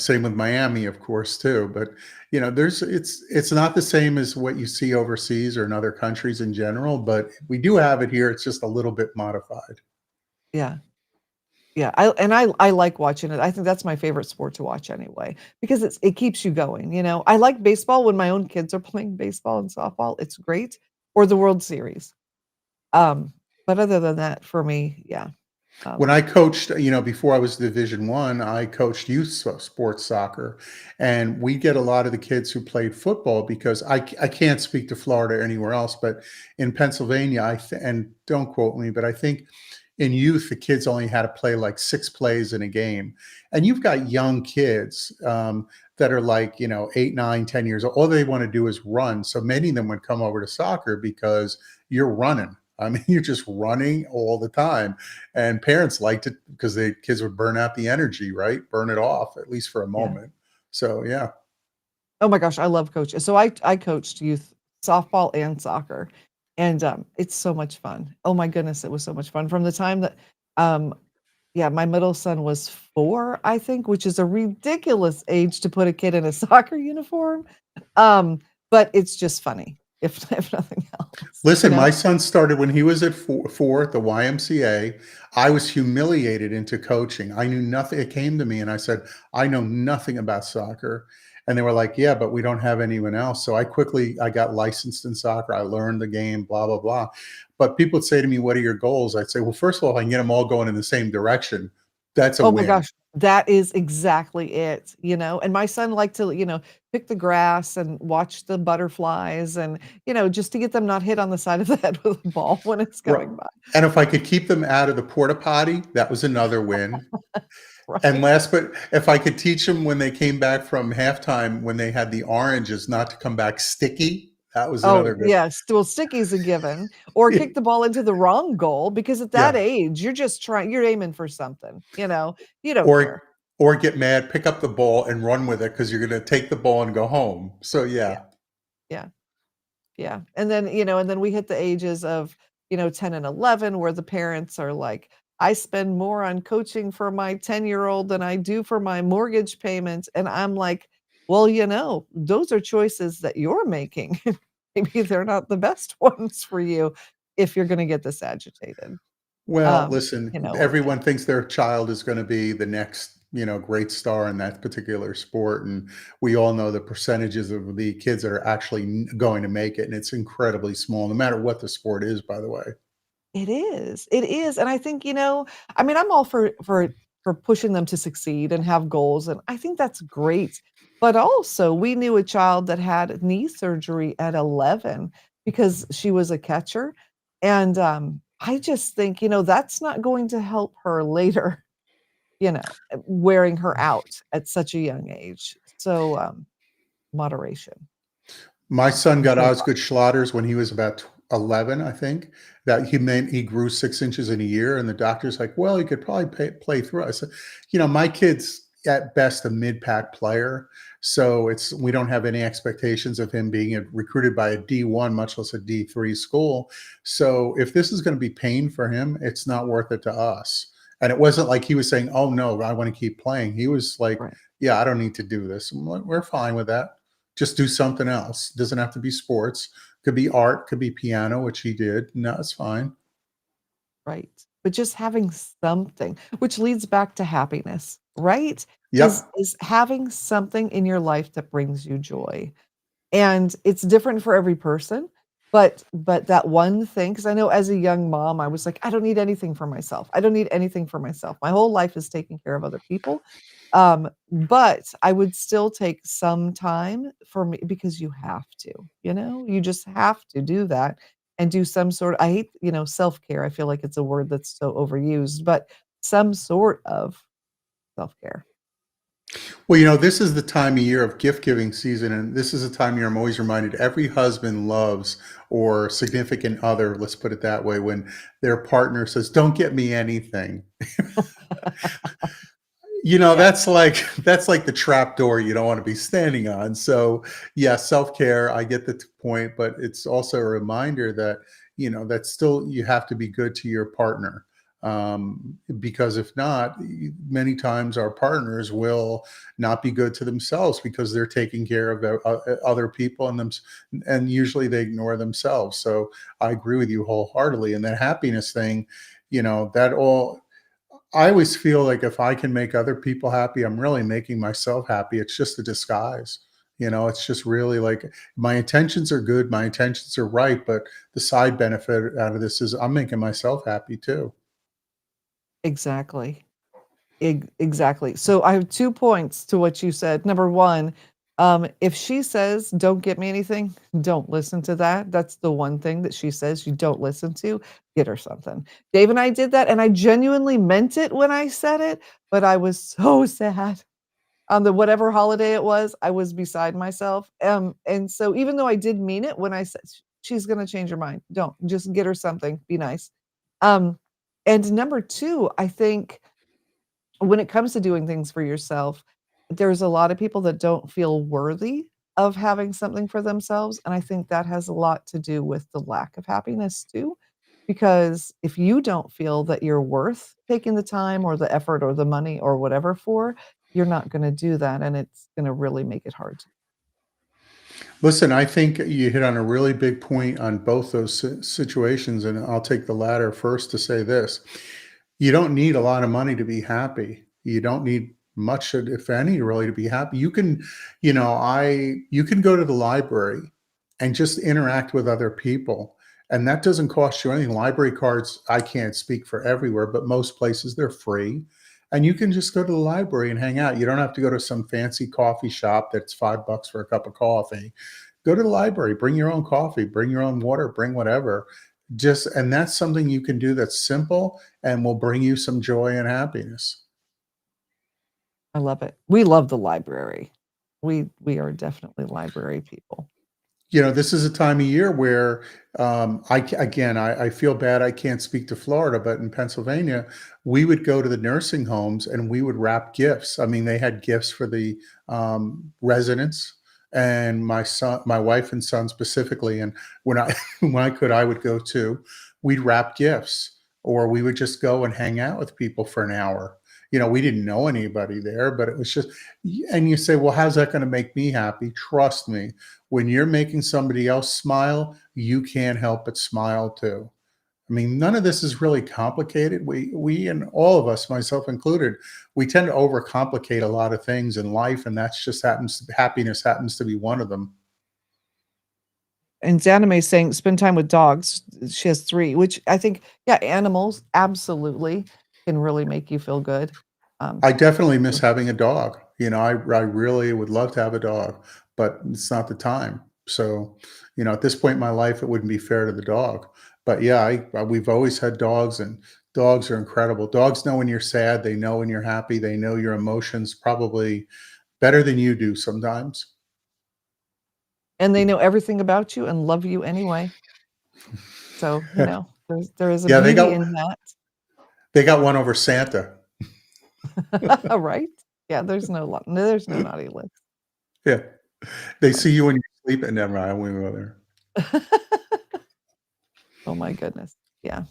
same with Miami, of course, too. But there's it's not the same as what you see overseas or in other countries in general. But we do have it here. It's just a little bit modified. Yeah. Yeah, I like watching it. I think that's my favorite sport to watch anyway, because it keeps you going, you know? I like baseball when my own kids are playing baseball and softball, it's great, or the World Series. Um, but other than that, for me, yeah, When um, I coached, before I was Division I, I coached youth sports soccer, and we get a lot of the kids who played football because I can't speak to Florida or anywhere else, but in Pennsylvania, and don't quote me, but I think in youth the kids only had to play like 6 plays in a game, and you've got young kids that are like 8, 9, 10 years old. All they want to do is run. So many of them would come over to soccer because you're running. I mean, you're just running all the time, and parents liked it because the kids would burn out the energy, right? Burn it off, at least for a yeah. moment. So, yeah. Oh my gosh, I love coaching. So I coached youth softball and soccer, and, it's so much fun. Oh my goodness, it was so much fun from the time that, um yeah, my middle son was 4, I think, which is a ridiculous age to put a kid in a soccer uniform. Um, but it's just funny, if if nothing else, you Listen, know? my son started when he was at four at the YMCA. I was humiliated into coaching. I knew nothing. It came to me and I said, I know nothing about soccer. And they were like, yeah, but we don't have anyone else. So I got licensed in soccer. I learned the game, blah, blah, blah. But people would say to me, what are your goals? I'd say, well, first of all, if I can get them all going in the same direction, that's a Oh my win. gosh, that is exactly it, you know? And my son liked to, pick the grass and watch the butterflies and, just to get them not hit on the side of the head with a ball when it's Right. coming by, And if I could keep them out of the porta potty, that was another win. And right? last, but if I could teach them when they came back from halftime, when they had the oranges, not to come back sticky, that was Oh, another good. yes, well, sticky's a given, or kick the ball into the wrong goal because at that Yeah. age, you're aiming for something, you don't Or care. get mad, pick up the ball and run with it because you're going to take the ball and go home. So Yeah, yeah. yeah. Yeah, and then we hit the ages of, 10 and 11 where the parents are like, "I spend more on coaching for my 10-year-old than I do for my mortgage payment," and I'm like, "Well, those are choices that you're making. Maybe they're not the best ones for you if you're gonna get this agitated." Well, Um, listen, you know, everyone thinks their child is going to be the next, great star in that particular sport. And we all know the percentages of the kids that are actually going to make it. And it's incredibly small, no matter what the sport is, by the way. it is, and I think, I mean, I'm all for pushing them to succeed and have goals, and I think that's great, but also, we knew a child that had knee surgery at 11 because she was a catcher, and, I just think, that's not going to help her later, wearing her out at such a young age. So, moderation My son for got sure. Osgood Schlatters when he was about 11, I think. That he grew 6 inches in a year, and the doctor's like, "Well, he could probably play through." I said, my kid's at best a mid-pack player, so we don't have any expectations of him being recruited by a D1, much less a D3 school. So if this is going to be pain for him, it's not worth it to us. And it wasn't like he was saying, "Oh no, I want to keep playing." He was like, Right. "Yeah, I don't need to do this." I'm like, we're fine with that. Just do something else. Doesn't have to be sports. Could be art, could be piano, which he did. No, it's fine. Right. But just having something, which leads back to happiness, right? Is Yep. is having something in your life that brings you joy. And it's different for every person, but that one thing, because I know as a young mom, I was like, "I don't need anything for myself. I don't need anything for myself. My whole life is taking care of other people." But I would still take some time for me because you have to, you just have to do that and do some sort I hate, self-care. I feel like it's a word that's so overused, but some sort of self-care. Well, this is the time of year of gift giving season, and this is a time of year I'm always reminded every husband loves or significant other, let's put it that way, when their partner says, "Don't get me anything." Yeah, That's like the trap door you don't want to be standing on. So yeah, self-care, I get the point, but it's also a reminder that, that still you have to be good to your partner. Because if not, many times our partners will not be good to themselves because they're taking care of other people and usually they ignore themselves. So I agree with you wholeheartedly. And that happiness thing, that all I always feel like if I can make other people happy, I'm really making myself happy. It's just a disguise. It's just really like my intentions are good, my intentions are right, but the side benefit out of this is I'm making myself happy too. exactly. Exactly. So I have 2 points to what you said. Number 1, if she says, "Don't get me anything," don't listen to that. That's the one thing that she says you don't listen to. Get her something. Dave and I did that, and I genuinely meant it when I said it, but I was so sad. On the whatever holiday it was, I was beside myself. And so even though I did mean it when I said, "She's gonna change her mind. Don't. Just get her something. Be nice." Um, and number 2, I think when it comes to doing things for yourself, there's a lot of people that don't feel worthy of having something for themselves, and I think that has a lot to do with the lack of happiness too, because if you don't feel that you're worth taking the time or the effort or the money or whatever for, you're not gonna do that, and it's gonna really make it hard. Listen, I think you hit on a really big point on both those situations, and I'll take the latter first to say this. You don't need a lot of money to be happy. You don't need much, if any, really, to be happy. You can go to the library and just interact with other people, and that doesn't cost you anything. Library cards, I can't speak for everywhere, but most places they're free. And you can just go to the library and hang out. You don't have to go to some fancy coffee shop that's $5 for a cup of coffee. Go to the library, bring your own coffee, bring your own water, bring whatever. And that's something you can do that's simple and will bring you some joy and happiness. I love it. We love the library. We are definitely library people. This is a time of year where I feel bad I can't speak to Florida, but in Pennsylvania, we would go to the nursing homes and we would wrap gifts. I mean, they had gifts for the residents and my wife and son specifically. And when I when I could, I would go too. We'd wrap gifts, or we would just go and hang out with people for an hour. We didn't know anybody there, but it was just. And you say, well, how's that going to make me happy? Trust me, when you're making somebody else smile, you can't help but smile too. I mean, none of this is really complicated. We and all of us, myself included, we tend to overcomplicate a lot of things in life, and that's just happiness happens to be one of them. And Zanime is saying spend time with dogs. She has 3, which I think, yeah, animals absolutely can really make you feel good. I definitely miss So having a dog. I really would love to have a dog, but it's not the time. So, at this point in my life, it wouldn't be fair to the dog. But yeah, we've always had dogs, and dogs are incredible. Dogs know when you're sad, they know when you're happy, they know your emotions probably better than you do sometimes. And they know everything about you and love you anyway. So, there is a Yeah, beauty in that. they got one over Santa. Right? Yeah, there's no naughty list. Yeah. They see That's you when you're sleeping. Never mind, I won't go there. Oh my goodness. Yeah.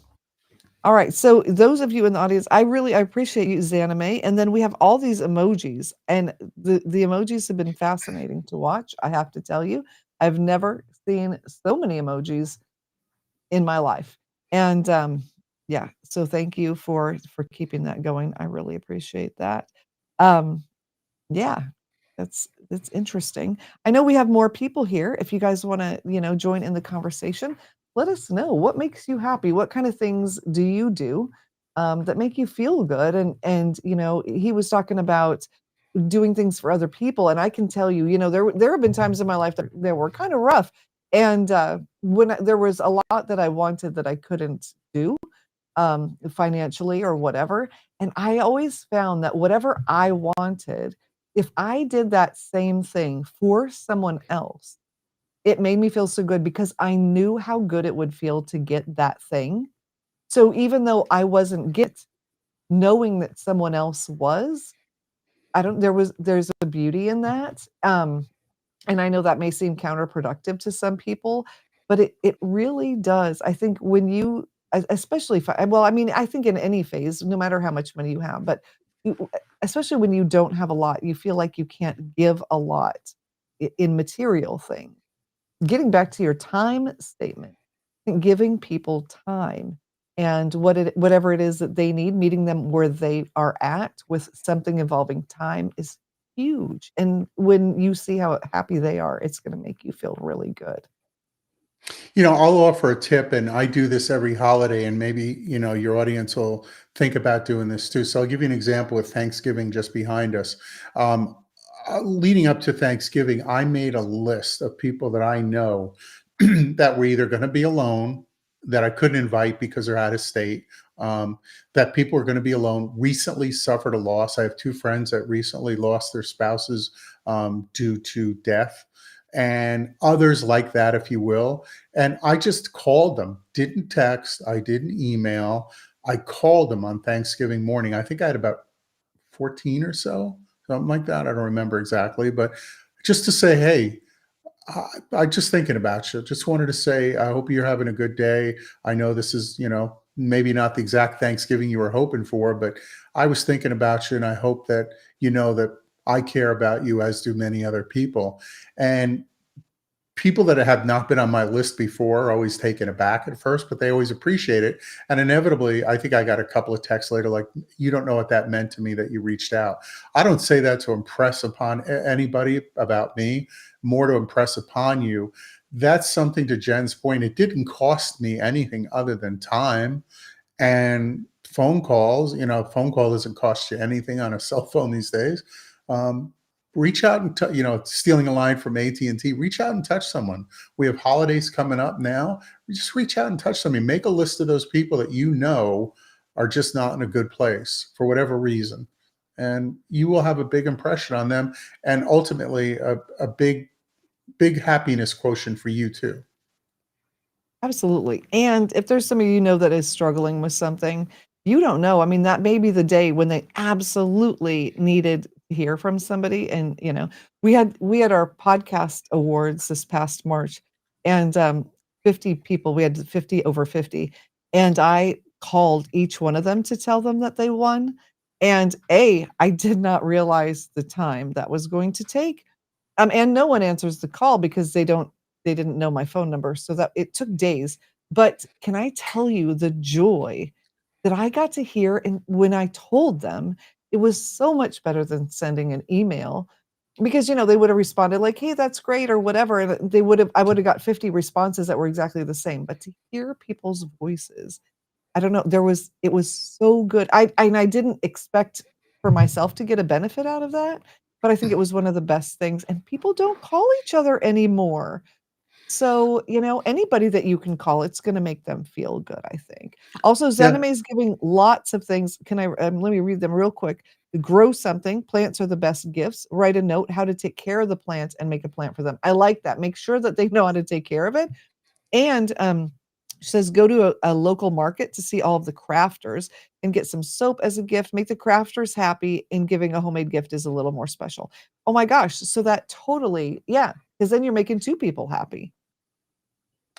All right. So those of you in the audience, I appreciate you, Zanime. And then we have all these emojis, and the emojis have been fascinating to watch. I have to tell you, I've never seen so many emojis in my life. And yeah, so thank you for keeping that going. I really appreciate that. Um, yeah, that's interesting. I know we have more people here. If you guys want to, join in the conversation, let us know what makes you happy. What kind of things do you do that make you feel good? And he was talking about doing things for other people, and I can tell you, there have been times in my life that were kind of rough, and there was a lot that I wanted that I couldn't do financially or whatever. And I always found that whatever I wanted, if I did that same thing for someone else, it made me feel so good because I knew how good it would feel to get that thing. So even though I wasn't get knowing that someone else was, I don't there's a beauty in that. And I know that may seem counterproductive to some people, but it really does. I think when you especially well, I mean, I think in any phase, no matter how much money you have, but especially when you don't have a lot, you feel like you can't give a lot in material things. Getting back to your time statement, giving people time and whatever it is that they need, meeting them where they are at with something involving time is huge. And when you see how happy they are, it's going to make you feel really good. I'll offer a tip, and I do this every holiday, and maybe, your audience will think about doing this too. So I'll give you an example with Thanksgiving just behind us. Um, Leading up to Thanksgiving, I made a list of people that I know that were either going to be alone, that I couldn't invite because they're out of state, that people were going to be alone, recently suffered a loss. I have two friends that recently lost their spouses due to death, and others like that, if you will. And I just called them, didn't text, I didn't email. I called them on Thanksgiving morning. I think I had about 14 or so, something like that. I don't remember exactly, but just to say, hey, I just thinking about you. Just wanted to say, I hope you're having a good day. I know this is, maybe not the exact Thanksgiving you were hoping for, but I was thinking about you, and I hope that you know that I care about you, as do many other people. And people that have not been on my list before are always taken aback at first, but they always appreciate it. And inevitably, I think I got a couple of texts later like, you don't know what that meant to me that you reached out. I don't say that to impress upon anybody about me, more to impress upon you. That's something, to Jen's point. It didn't cost me anything other than time and phone calls. Phone call doesn't cost you anything on a cell phone these days. um, Reach out and stealing a line from AT&T, reach out and touch someone. We have holidays coming up now. Just reach out and touch somebody. Make a list of those people that are just not in a good place for whatever reason, and you will have a big impression on them, and ultimately a big happiness quotient for you too. Absolutely. And if there's somebody that is struggling with something, you don't know. I mean, that may be the day when they absolutely needed to hear from somebody. And we had our podcast awards this past March, and 50 people. We had 50 over 50, and I called each one of them to tell them that they won. And I did not realize the time that was going to take. And no one answers the call because they didn't know my phone number, so that it took days. But can I tell you the joy that I got to hear, and when I told them, it was so much better than sending an email, because they would have responded like, "Hey, that's great," or whatever, and I would have got 50 responses that were exactly the same. But to hear people's voices, I don't know, it was so good. I didn't expect for myself to get a benefit out of that, but I think it was one of the best things, and people don't call each other anymore. So, anybody that you can call, it's gonna make them feel good, I think. Also, Yeah. Zenime is giving lots of things. Let me read them real quick. Grow something. Plants are the best gifts. Write a note how to take care of the plants and make a plant for them. I like that. Make sure that they know how to take care of it. And she says, go to a local market to see all of the crafters and get some soap as a gift. Make the crafters happy, and giving a homemade gift is a little more special. Oh my gosh. So that totally, yeah, because then you're making two people happy.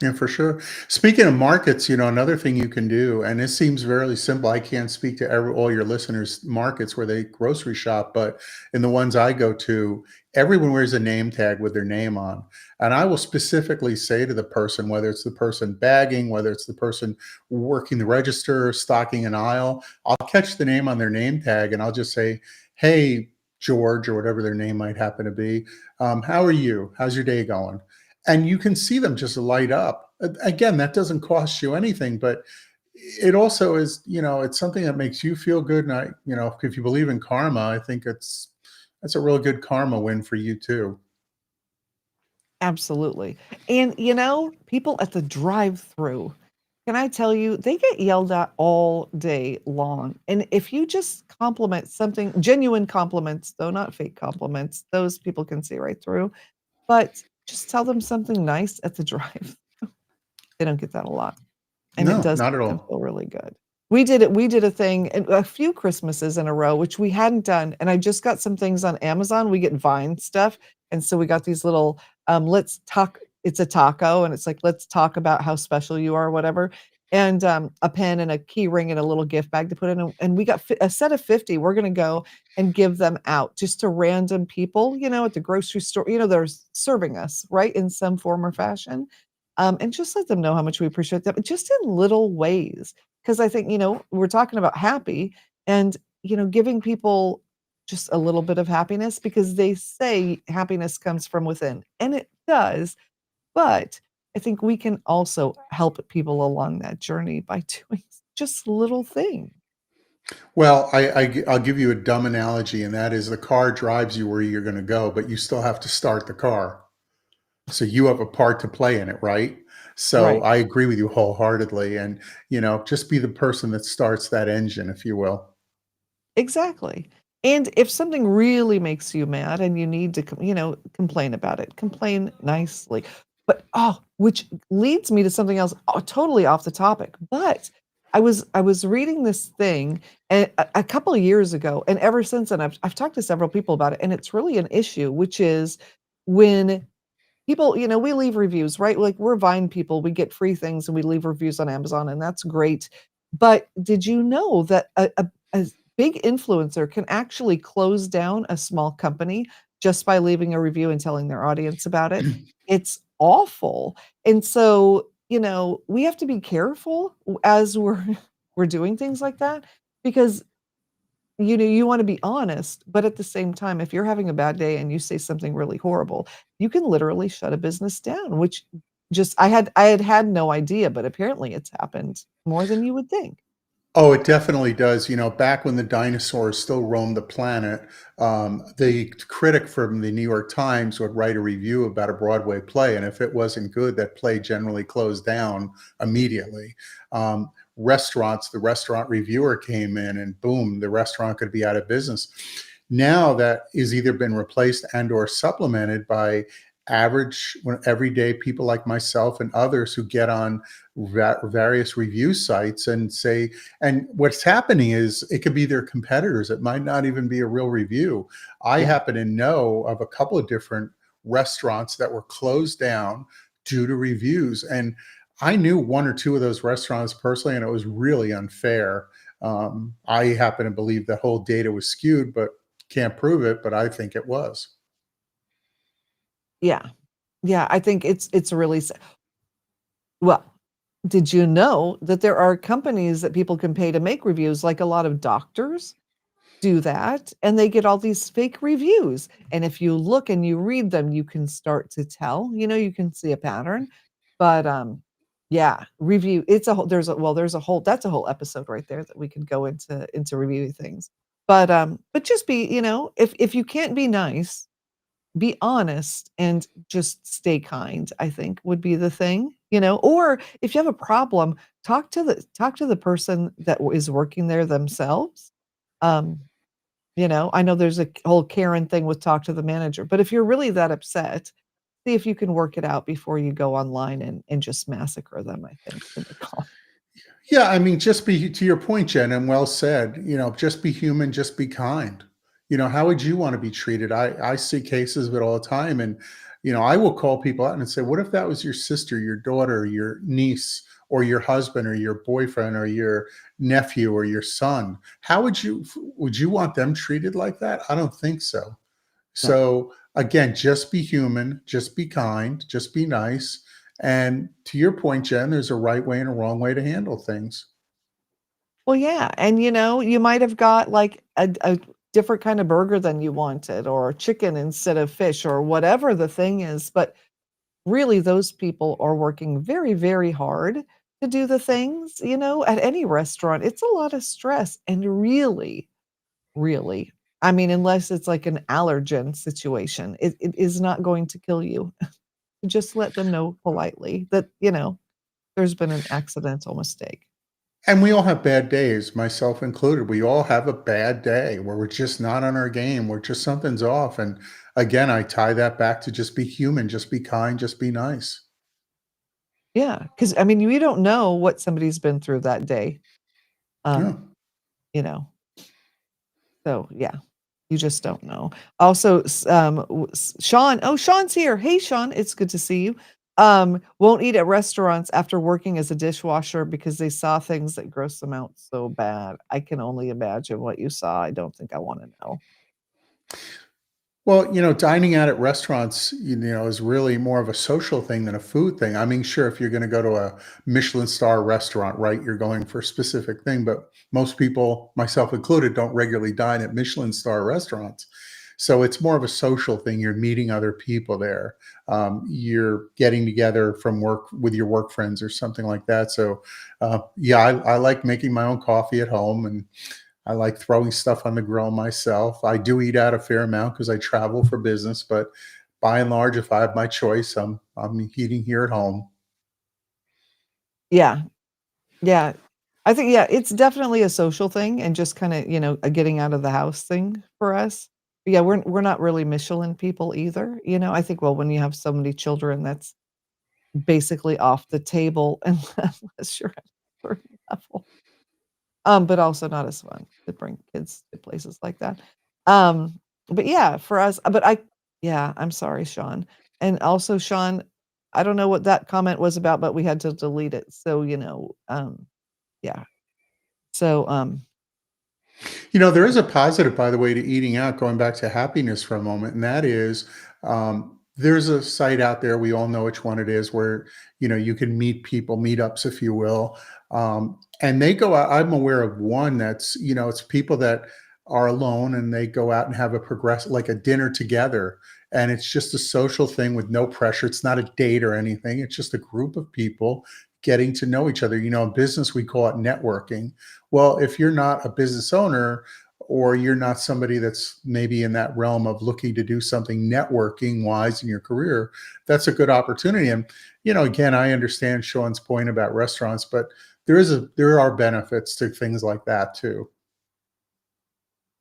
Yeah, for sure. Speaking of markets, another thing you can do, and this seems very simple. I can't speak to all your listeners' markets where they grocery shop, but in the ones I go to, everyone wears a name tag with their name on. And I will specifically say to the person, whether it's the person bagging, whether it's the person working the register, stocking an aisle, I'll catch the name on their name tag and I'll just say, "Hey, George," or whatever their name might happen to be. How are you? How's your day going? And you can see them just light up. Again, that doesn't cost you anything, but it also is, it's something that makes you feel good. And if you believe in karma, I think that's a real good karma win for you too. Absolutely. And, people at the drive-through, can I tell you, they get yelled at all day long. And if you just compliment something, genuine compliments, though not fake compliments, those people can see right through. But just tell them something nice at the drive. They don't get that a lot. And it No, does not at make them all. feel really good. We did a thing and a few Christmases in a row, which we hadn't done, and I just got some things on Amazon. We get Vine stuff, and so we got these little, let's talk it's a taco, and it's like, "Let's talk about how special you are," or whatever, and, a pen and a key ring and a little gift bag to put in, and we got a set of 50. We're gonna go and give them out just to random people, at the grocery store, they're serving us, right, in some form or fashion, and just let them know how much we appreciate them, just in little ways. Because I think, we're talking about happy and, giving people just a little bit of happiness because they say happiness comes from within, and it does. But I think we can also help people along that journey by doing just little things. Well, I'll give you a dumb analogy, and that is the car drives you where you're going to go, but you still have to start the car. So you have a part to play in it, right? So Right. I agree with you wholeheartedly. And, just be the person that starts that engine, if you will. Exactly. And if something really makes you mad and you need to, complain about it, complain nicely. But which leads me to something else, totally off the topic. But I was reading this thing a couple of years ago, and ever since then I've talked to several people about it, and it's really an issue, which is when people, we leave reviews, right? Like, we're Vine people, we get free things and we leave reviews on Amazon, and that's great. But did you know that a big influencer can actually close down a small company just by leaving a review and telling their audience about it? It's awful. And so, we have to be careful as we're we're doing things like that because you wanna be honest, but at the same time, if you're having a bad day and you say something really horrible, you can literally shut a business down, which just I had no idea, but apparently it's happened more than you would think. Oh, it definitely does. Back when the dinosaurs still roamed the planet, the critic from the New York Times would write a review about a Broadway play, and if it wasn't good, that play generally closed down immediately. Restaurants, the restaurant reviewer came in, and boom, the restaurant could be out of business. Now that is either been replaced and or supplemented by average, everyday people like myself and others who get on various review sites and say, and what's happening is it could be their competitors. It might not even be a real review. I Yeah. happen to know of a couple of different restaurants that were closed down due to reviews. And I knew one or two of those restaurants personally, and it was really unfair. I happen to believe the whole data was skewed, but can't prove it, but I think it was. Yeah. Yeah, I think it's really well, did you know that there are companies that people can pay to make reviews, like a lot of doctors do that, and they get all these fake reviews, and if you look and you read them, you can start to tell, you can see a pattern, but, yeah, review it's a whole there's a whole that's a whole episode right there that we could go into reviewing things, but just be if you can't be nice, be honest and just stay kind, I think would be the thing, you know? Or if you have a problem, talk to the person that is working there themselves. Um, you know, I know there's a whole Karen thing with talk to the manager, but if you're really that upset, see if you can work it out before you go online and just massacre them, I think, in the call. Yeah, I mean, just be to your point, Jen, and well said, just be human, just be kind. How would you want to be treated? I see cases of it all the time. And, I will call people out and say, what if that was your sister, your daughter, your niece, or your husband, or your boyfriend, or your nephew, or your son? How would you want them treated like that? I don't think so. No. So again, just be human, just be kind, just be nice. And to your point, Jen, there's a right way and a wrong way to handle things. Well, yeah, and, you know, you might have got, like, a different kind of burger than you wanted or chicken instead of fish or whatever the thing is, but really those people are working very, very hard to do the things, you know, at any restaurant. It's a lot of stress and really, really, I mean, unless it's like an allergen situation, it is not going to kill you. Just let them know politely that, you know, there's been an accidental mistake. And we all have bad days, myself included. We all have a bad day where we're just not on our game, where just something's off. And again, I tie that back to just be human, just be kind, just be nice. Yeah, because I mean, you don't know what somebody's been through that day, Yeah. um, you know, so yeah, you just don't know. Also, Sean, oh, Sean's here. Hey, Sean, it's good to see you. Won't eat at restaurants after working as a dishwasher because they saw things that gross them out so bad. I can only imagine what you saw. I don't think I want to know. Well, dining out at restaurants, is really more of a social thing than a food thing. I mean, sure, if you're going to go to a Michelin star restaurant, right, you're going for a specific thing, but most people, myself included, don't regularly dine at Michelin star restaurants. So it's more of a social thing. You're meeting other people there. You're getting together from work with your work friends or something like that. So, yeah, I like making my own coffee at home, and I like throwing stuff on the grill myself. I do eat out a fair amount because I travel for business, but by and large, if I have my choice, I'm eating here at home. Yeah, yeah. I think, yeah, it's definitely a social thing and just kinda, you know, a getting out of the house thing for us. But yeah, we're not really Michelin people either, you know? I think, well, when you have so many children, that's basically off the table unless you're at a certain level. But also not as fun to bring kids to places like that. But yeah, for us but I yeah, I'm sorry, Sean. And also, Sean, I don't know what that comment was about, but we had to delete it. So, you know, yeah. So, There is a positive, by the way, to eating out, going back to happiness for a moment, and that is there's a site out there, we all know which one it is, where, you can meet people, meetups, if you will. And they go out, I'm aware of one that's, it's people that are alone and they go out and have a like a dinner together. And it's just a social thing with no pressure. It's not a date or anything. It's just a group of people getting to know each other. In business, we call it networking. Well, if you're not a business owner or you're not somebody that's maybe in that realm of looking to do something networking wise in your career, that's a good opportunity. And, again, I understand Sean's point about restaurants, but there are benefits to things like that too.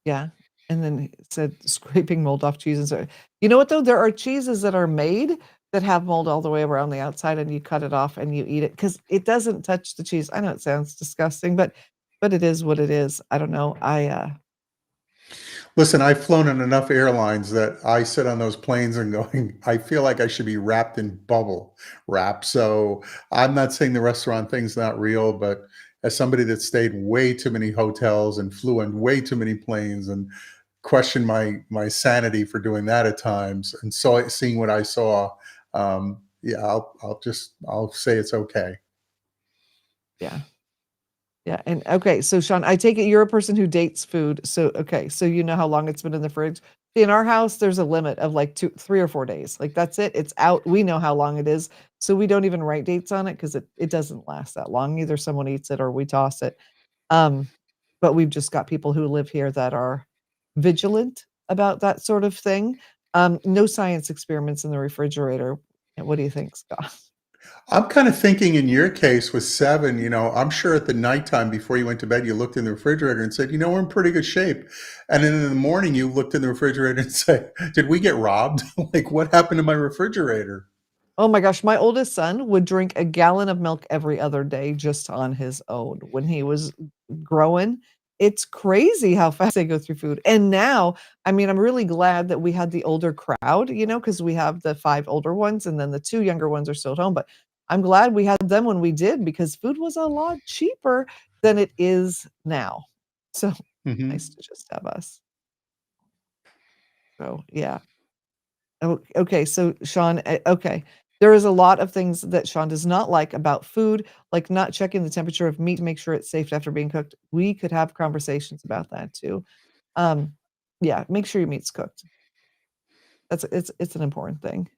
yeah. And then he said scraping mold off cheeses are you know what, though? There are cheeses that are made that have mold all the way around the outside, and you cut it off and you eat it because it doesn't touch the cheese. I know it sounds disgusting, but it is what it is. I don't know. Listen, I've flown on enough airlines that I sit on those planes and going, I feel like I should be wrapped in bubble wrap. So I'm not saying the restaurant thing's not real, but as somebody that stayed way too many hotels and flew on way too many planes and questioned my sanity for doing that at times and seeing what I saw, yeah, I'll say it's okay. Yeah. Yeah, and okay, so Sean, I take it you're a person who dates food. So okay, so you know how long it's been in the fridge. See, in our house, there's a limit of like 2, 3 or 4 days. Like that's it. It's out. We know how long it is. So we don't even write dates on it because it doesn't last that long. Either someone eats it or we toss it. Um, but we've just got people who live here that are vigilant about that sort of thing. No science experiments in the refrigerator. What do you think, Scott? I'm kind of thinking in your case with 7, I'm sure at the nighttime before you went to bed, you looked in the refrigerator and said, we're in pretty good shape. And then in the morning, you looked in the refrigerator and said, did we get robbed? Like, what happened to my refrigerator? Oh my gosh, my oldest son would drink a gallon of milk every other day just on his own when he was growing. It's crazy how fast they go through food. And now, I mean, I'm really glad that we had the older crowd, because we have the 5 older ones and then the 2 younger ones are still at home, but I'm glad we had them when we did because food was a lot cheaper than it is now. So, nice Hmm. to just have us. So, yeah. Oh, okay, so Sean, okay. There is a lot of things that Sean does not like about food, like not checking the temperature of meat to make sure it's safe after being cooked. We could have conversations about that too. Um, yeah, make sure your meat's cooked. It's an important thing.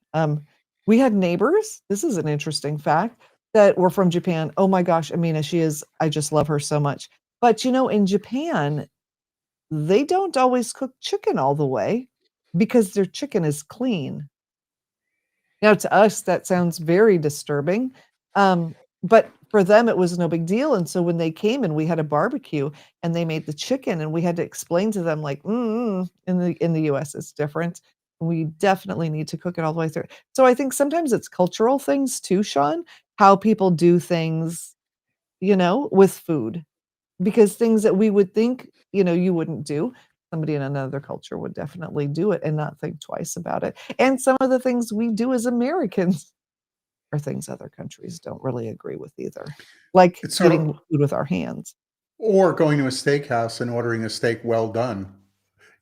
We had neighbors. This is an interesting fact that were from Japan. Oh my gosh, Amina, I just love her so much. But in Japan, they don't always cook chicken all the way because their chicken is clean. Now, to us, that sounds very disturbing, but for them, it was no big deal, and so when they came and we had a barbecue and they made the chicken and we had to explain to them like, in the US, it's different. We definitely need to cook it all the way through. So I think sometimes it's cultural things too, Sean, how people do things, with food. Because things that we would think, you wouldn't do, somebody in another culture would definitely do it and not think twice about it. And some of the things we do as Americans are things other countries don't really agree with either, like It's sort of, eating food with our hands. or going to a steakhouse and ordering a steak well done,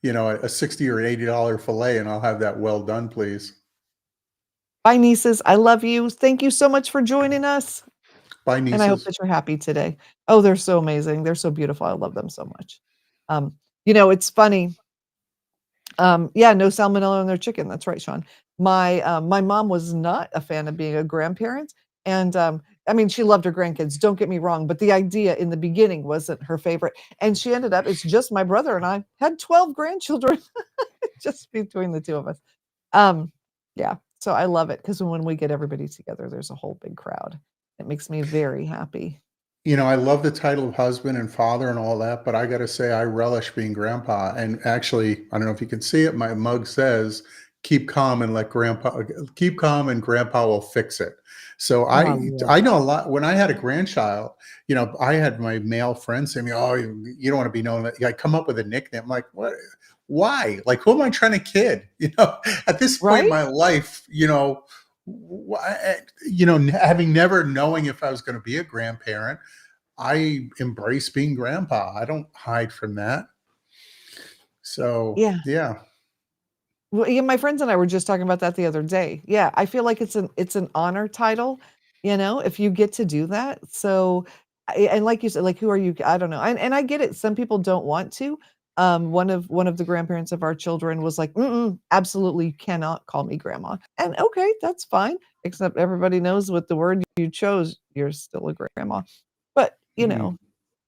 a 60 or $80 filet, and I'll have that well done, please. Bye, nieces. I love you. Thank you so much for joining us. Bye, And I hope nieces. that you're happy today. Oh, they're so amazing. They're so beautiful. I love them so much. It's funny. Yeah, no salmonella in their chicken. That's right, Sean. My mom was not a fan of being a grandparent, and I mean, she loved her grandkids. Don't get me wrong, but the idea in the beginning wasn't her favorite, and she ended up. It's just my brother and I had 12 grandchildren, just between the two of us. Um, yeah, so I love it because when we get everybody together, there's a whole big crowd. It makes me very happy. I love the title of husband and father and all that, but I gotta say I relish being grandpa. And actually, I don't know if you can see it, my mug says, keep calm and grandpa will fix it." So Oh, I I love I know a that. lot. When I had a grandchild, I had my male friends say to me, "Oh, you don't want to be known that." I come up with a nickname. I'm like, what? Why? Like, who am I trying to kid? At this point in Right? my life, having never knowing if I was going to be a grandparent, I embrace being grandpa. I don't hide from that. So, Yeah. yeah. Well, yeah, my friends and I were just talking about that the other day. Yeah, I feel like it's an honor title, if you get to do that. So, and like you said, like who are you? I don't know. And I get it. Some people don't want to. One of the grandparents of our children was like, absolutely, you cannot call me grandma. And okay, that's fine. Except everybody knows with the word you chose, you're still a grandma. But Mm.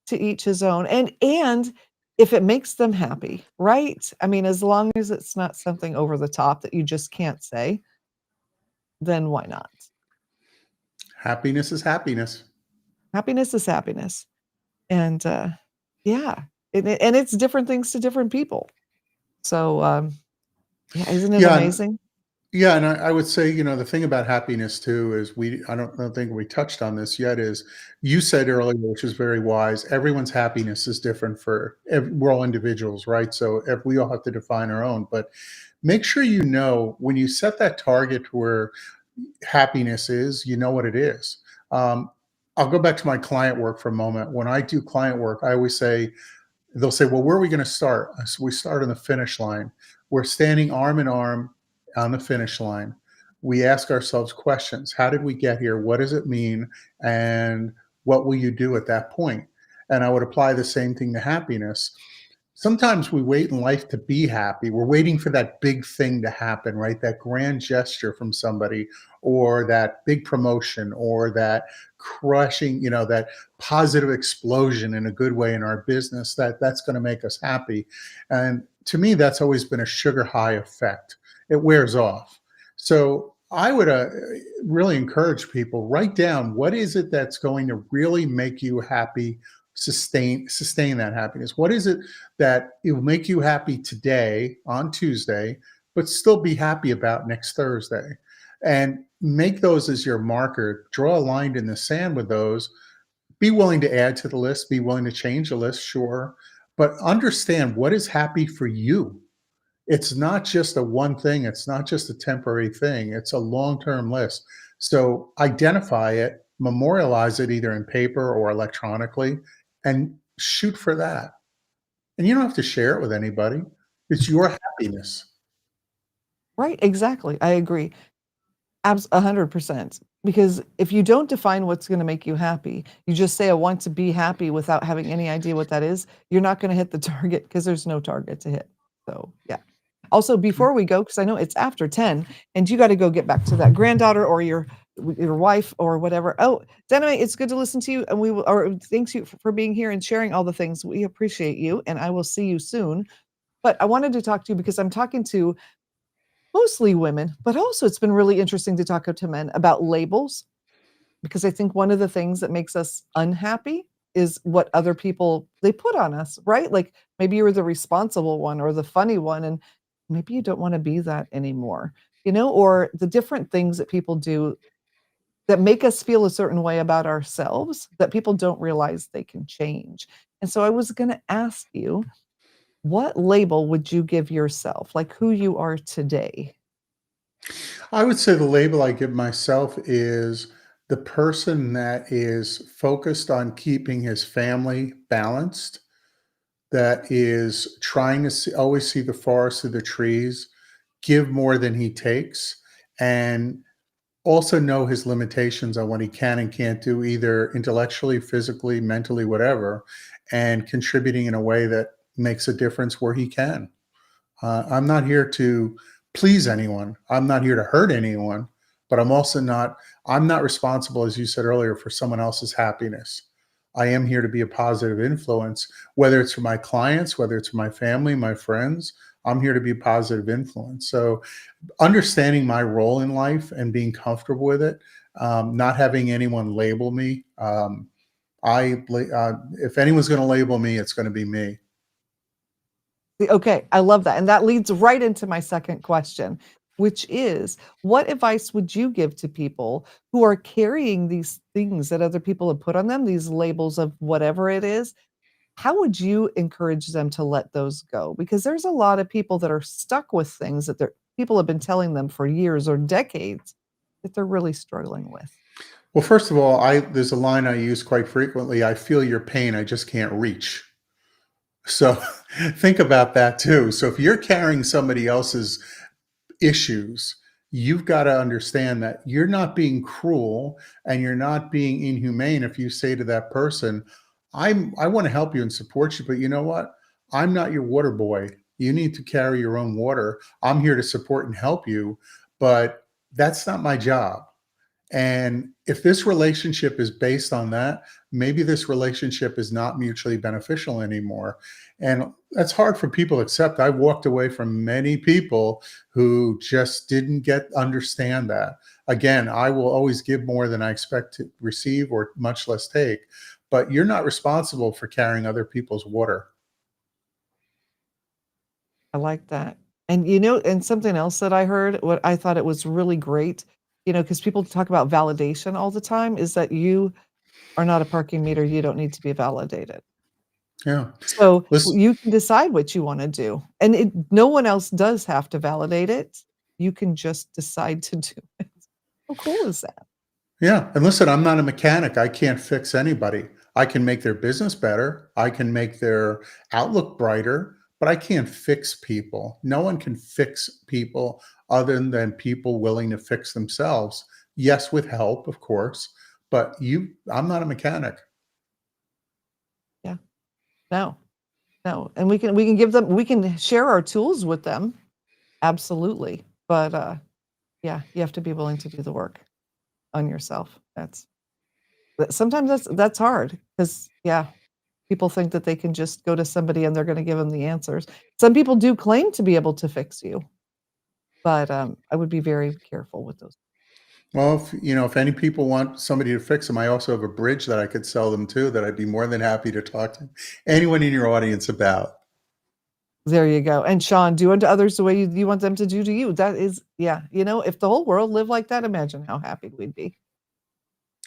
to each his own, and if it makes them happy, right? I mean, as long as it's not something over the top that you just can't say, then why not? Happiness is happiness. Happiness is happiness, and, yeah, and it's different things to different people. So, yeah, isn't it Yeah, and amazing? yeah, and I would say, the thing about happiness too is I don't think we touched on this yet, is you said earlier, which is very wise, everyone's happiness is different we're all individuals, right? So if we all have to define our own, but make sure when you set that target where happiness is, you know what it is. Um, I'll go back to my client work for a moment. When I do client work, I always say, they'll say, "Well, where are we going to start?" So we start on the finish line. We're standing arm in arm on the finish line. We ask ourselves questions. How did we get here? What does it mean? And what will you do at that point? And I would apply the same thing to happiness. Sometimes we wait in life to be happy. We're waiting for that big thing to happen, right? That grand gesture from somebody, or that big promotion, or that crushing, that positive explosion in a good way in our business, that's going to make us happy. And to me, that's always been a sugar high effect it wears off. So I would really encourage people, write down what is it that's going to really make you happy, sustain that happiness. What is it that it will make you happy today on Tuesday, but still be happy about next Thursday? And make those as your marker. Draw a line in the sand with those. Be willing to add to the list, be willing to change the list, sure, but understand what is happy for you. It's not just a one thing, it's not just a temporary thing, it's a long-term list. So identify it, memorialize it either in paper or electronically, and shoot for that. And you don't have to share it with anybody. It's your happiness. Right, exactly. I agree. 100%. Because if you don't define what's gonna make you happy, you just say, "I want to be happy," without having any idea what that is, you're not gonna hit the target because there's no target to hit. So, yeah. Also, before we go, because I know it's after 10 and you gotta go get back to that granddaughter or your wife or whatever. Oh, Dynamite, it's good to listen to you, and we will or thanks you for being here and sharing all the things. We appreciate you, and I will see you soon. But I wanted to talk to you because I'm talking to mostly women, but also it's been really interesting to talk to men about labels because I think one of the things that makes us unhappy is what other people they put on us, right? Like maybe you're the responsible one or the funny one, and maybe you don't want to be that anymore, or the different things that people do that make us feel a certain way about ourselves that people don't realize they can change. And so I was going to ask you, what label would you give yourself, like who you are today? I would say the label I give myself is the person that is focused on keeping his family balanced, that is trying to always see the forest through the trees, give more than he takes, and also know his limitations on what he can and can't do, either intellectually, physically, mentally, whatever, and contributing in a way that makes a difference where he can. I'm not here to please anyone. I'm not here to hurt anyone, but I'm not responsible, as you said earlier, for someone else's happiness. I am here to be a positive influence, whether it's for my clients, whether it's for my family, my friends. I'm here to be a positive influence. So, understanding my role in life and being comfortable with it, not having anyone label me. If anyone's going to label me, it's going to be me. Okay, I love that, and that leads right into my second question, which is, what advice would you give to people who are carrying these things that other people have put on them, these labels of whatever it is? How would you encourage them to let those go? Because there's a lot of people that are stuck with things that people have been telling them for years or decades that they're really struggling with. Well, first of all, I there's a line I use quite frequently. I feel your pain, I just can't reach. So think about that too. So if you're carrying somebody else's issues, you've got to understand that you're not being cruel and you're not being inhumane if you say to that person, I want to help you and support you, but you know what? I'm not your water boy. You need to carry your own water. I'm here to support and help you, but that's not my job. And if this relationship is based on that, maybe this relationship is not mutually beneficial anymore. And that's hard for people to accept. I walked away from many people who just didn't understand that. Again, I will always give more than I expect to receive or much less take, but you're not responsible for carrying other people's water. I like that. And and something else that I heard, what I thought it was really great, because people talk about validation all the time, is that you are not a parking meter, you don't need to be validated. Yeah. So, Listen, you can decide what you wanna do, and no one else does have to validate it. You can just decide to do it. How cool is that? yeah, and listen, I'm not a mechanic. I can't fix anybody. I can make their business better. I can make their outlook brighter, but I can't fix people. No one can fix people other than people willing to fix themselves. Yes, with help, of course, but I'm not a mechanic. Yeah. No, no, and we can give them we can share our tools with them, absolutely, but, yeah, you have to be willing to do the work on yourself. But sometimes that's hard because, yeah, people think that they can just go to somebody and they're gonna give them the answers. Some people do claim to be able to fix you. but, I would be very careful with those. Well, if any people want somebody to fix them, I also have a bridge that I could sell them to that I'd be more than happy to talk to anyone in your audience about. There you go, and Sean, do unto others the way you want them to do to you. That is yeah, if the whole world lived like that, imagine how happy we'd be.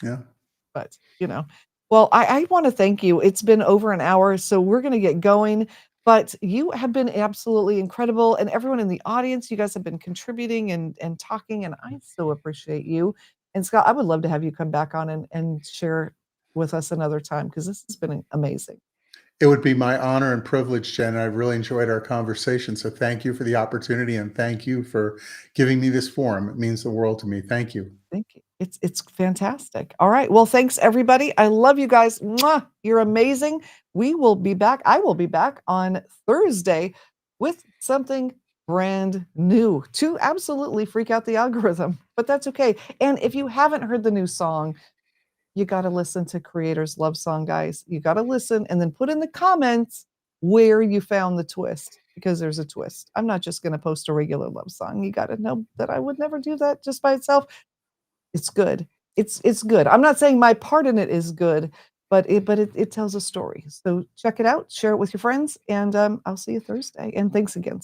Yeah. But, well, I wanna thank you. It's been over an hour, so we're gonna get going, but you have been absolutely incredible, and everyone in the audience, you guys have been contributing and talking, and I so appreciate you. And Scott, I would love to have you come back on and share with us another time because this has been amazing. It would be my honor and privilege, Jen. I really enjoyed our conversation. So thank you for the opportunity and thank you for giving me this forum. It means the world to me. Thank you. Thank you. It's fantastic. All right. Well, thanks everybody. I love you guys. Mwah! You're amazing. We will be back. I will be back on Thursday with something brand new to absolutely freak out the algorithm, but that's okay. And if you haven't heard the new song, you got to listen to Creator's Love Song, guys. You got to listen and then put in the comments where you found the twist because there's a twist. I'm not just going to post a regular love song. You got to know that I would never do that just by itself. It's good. It's good. I'm not saying my part in it is good, but it tells a story. So check it out, share it with your friends, and I'll see you Thursday. And thanks again.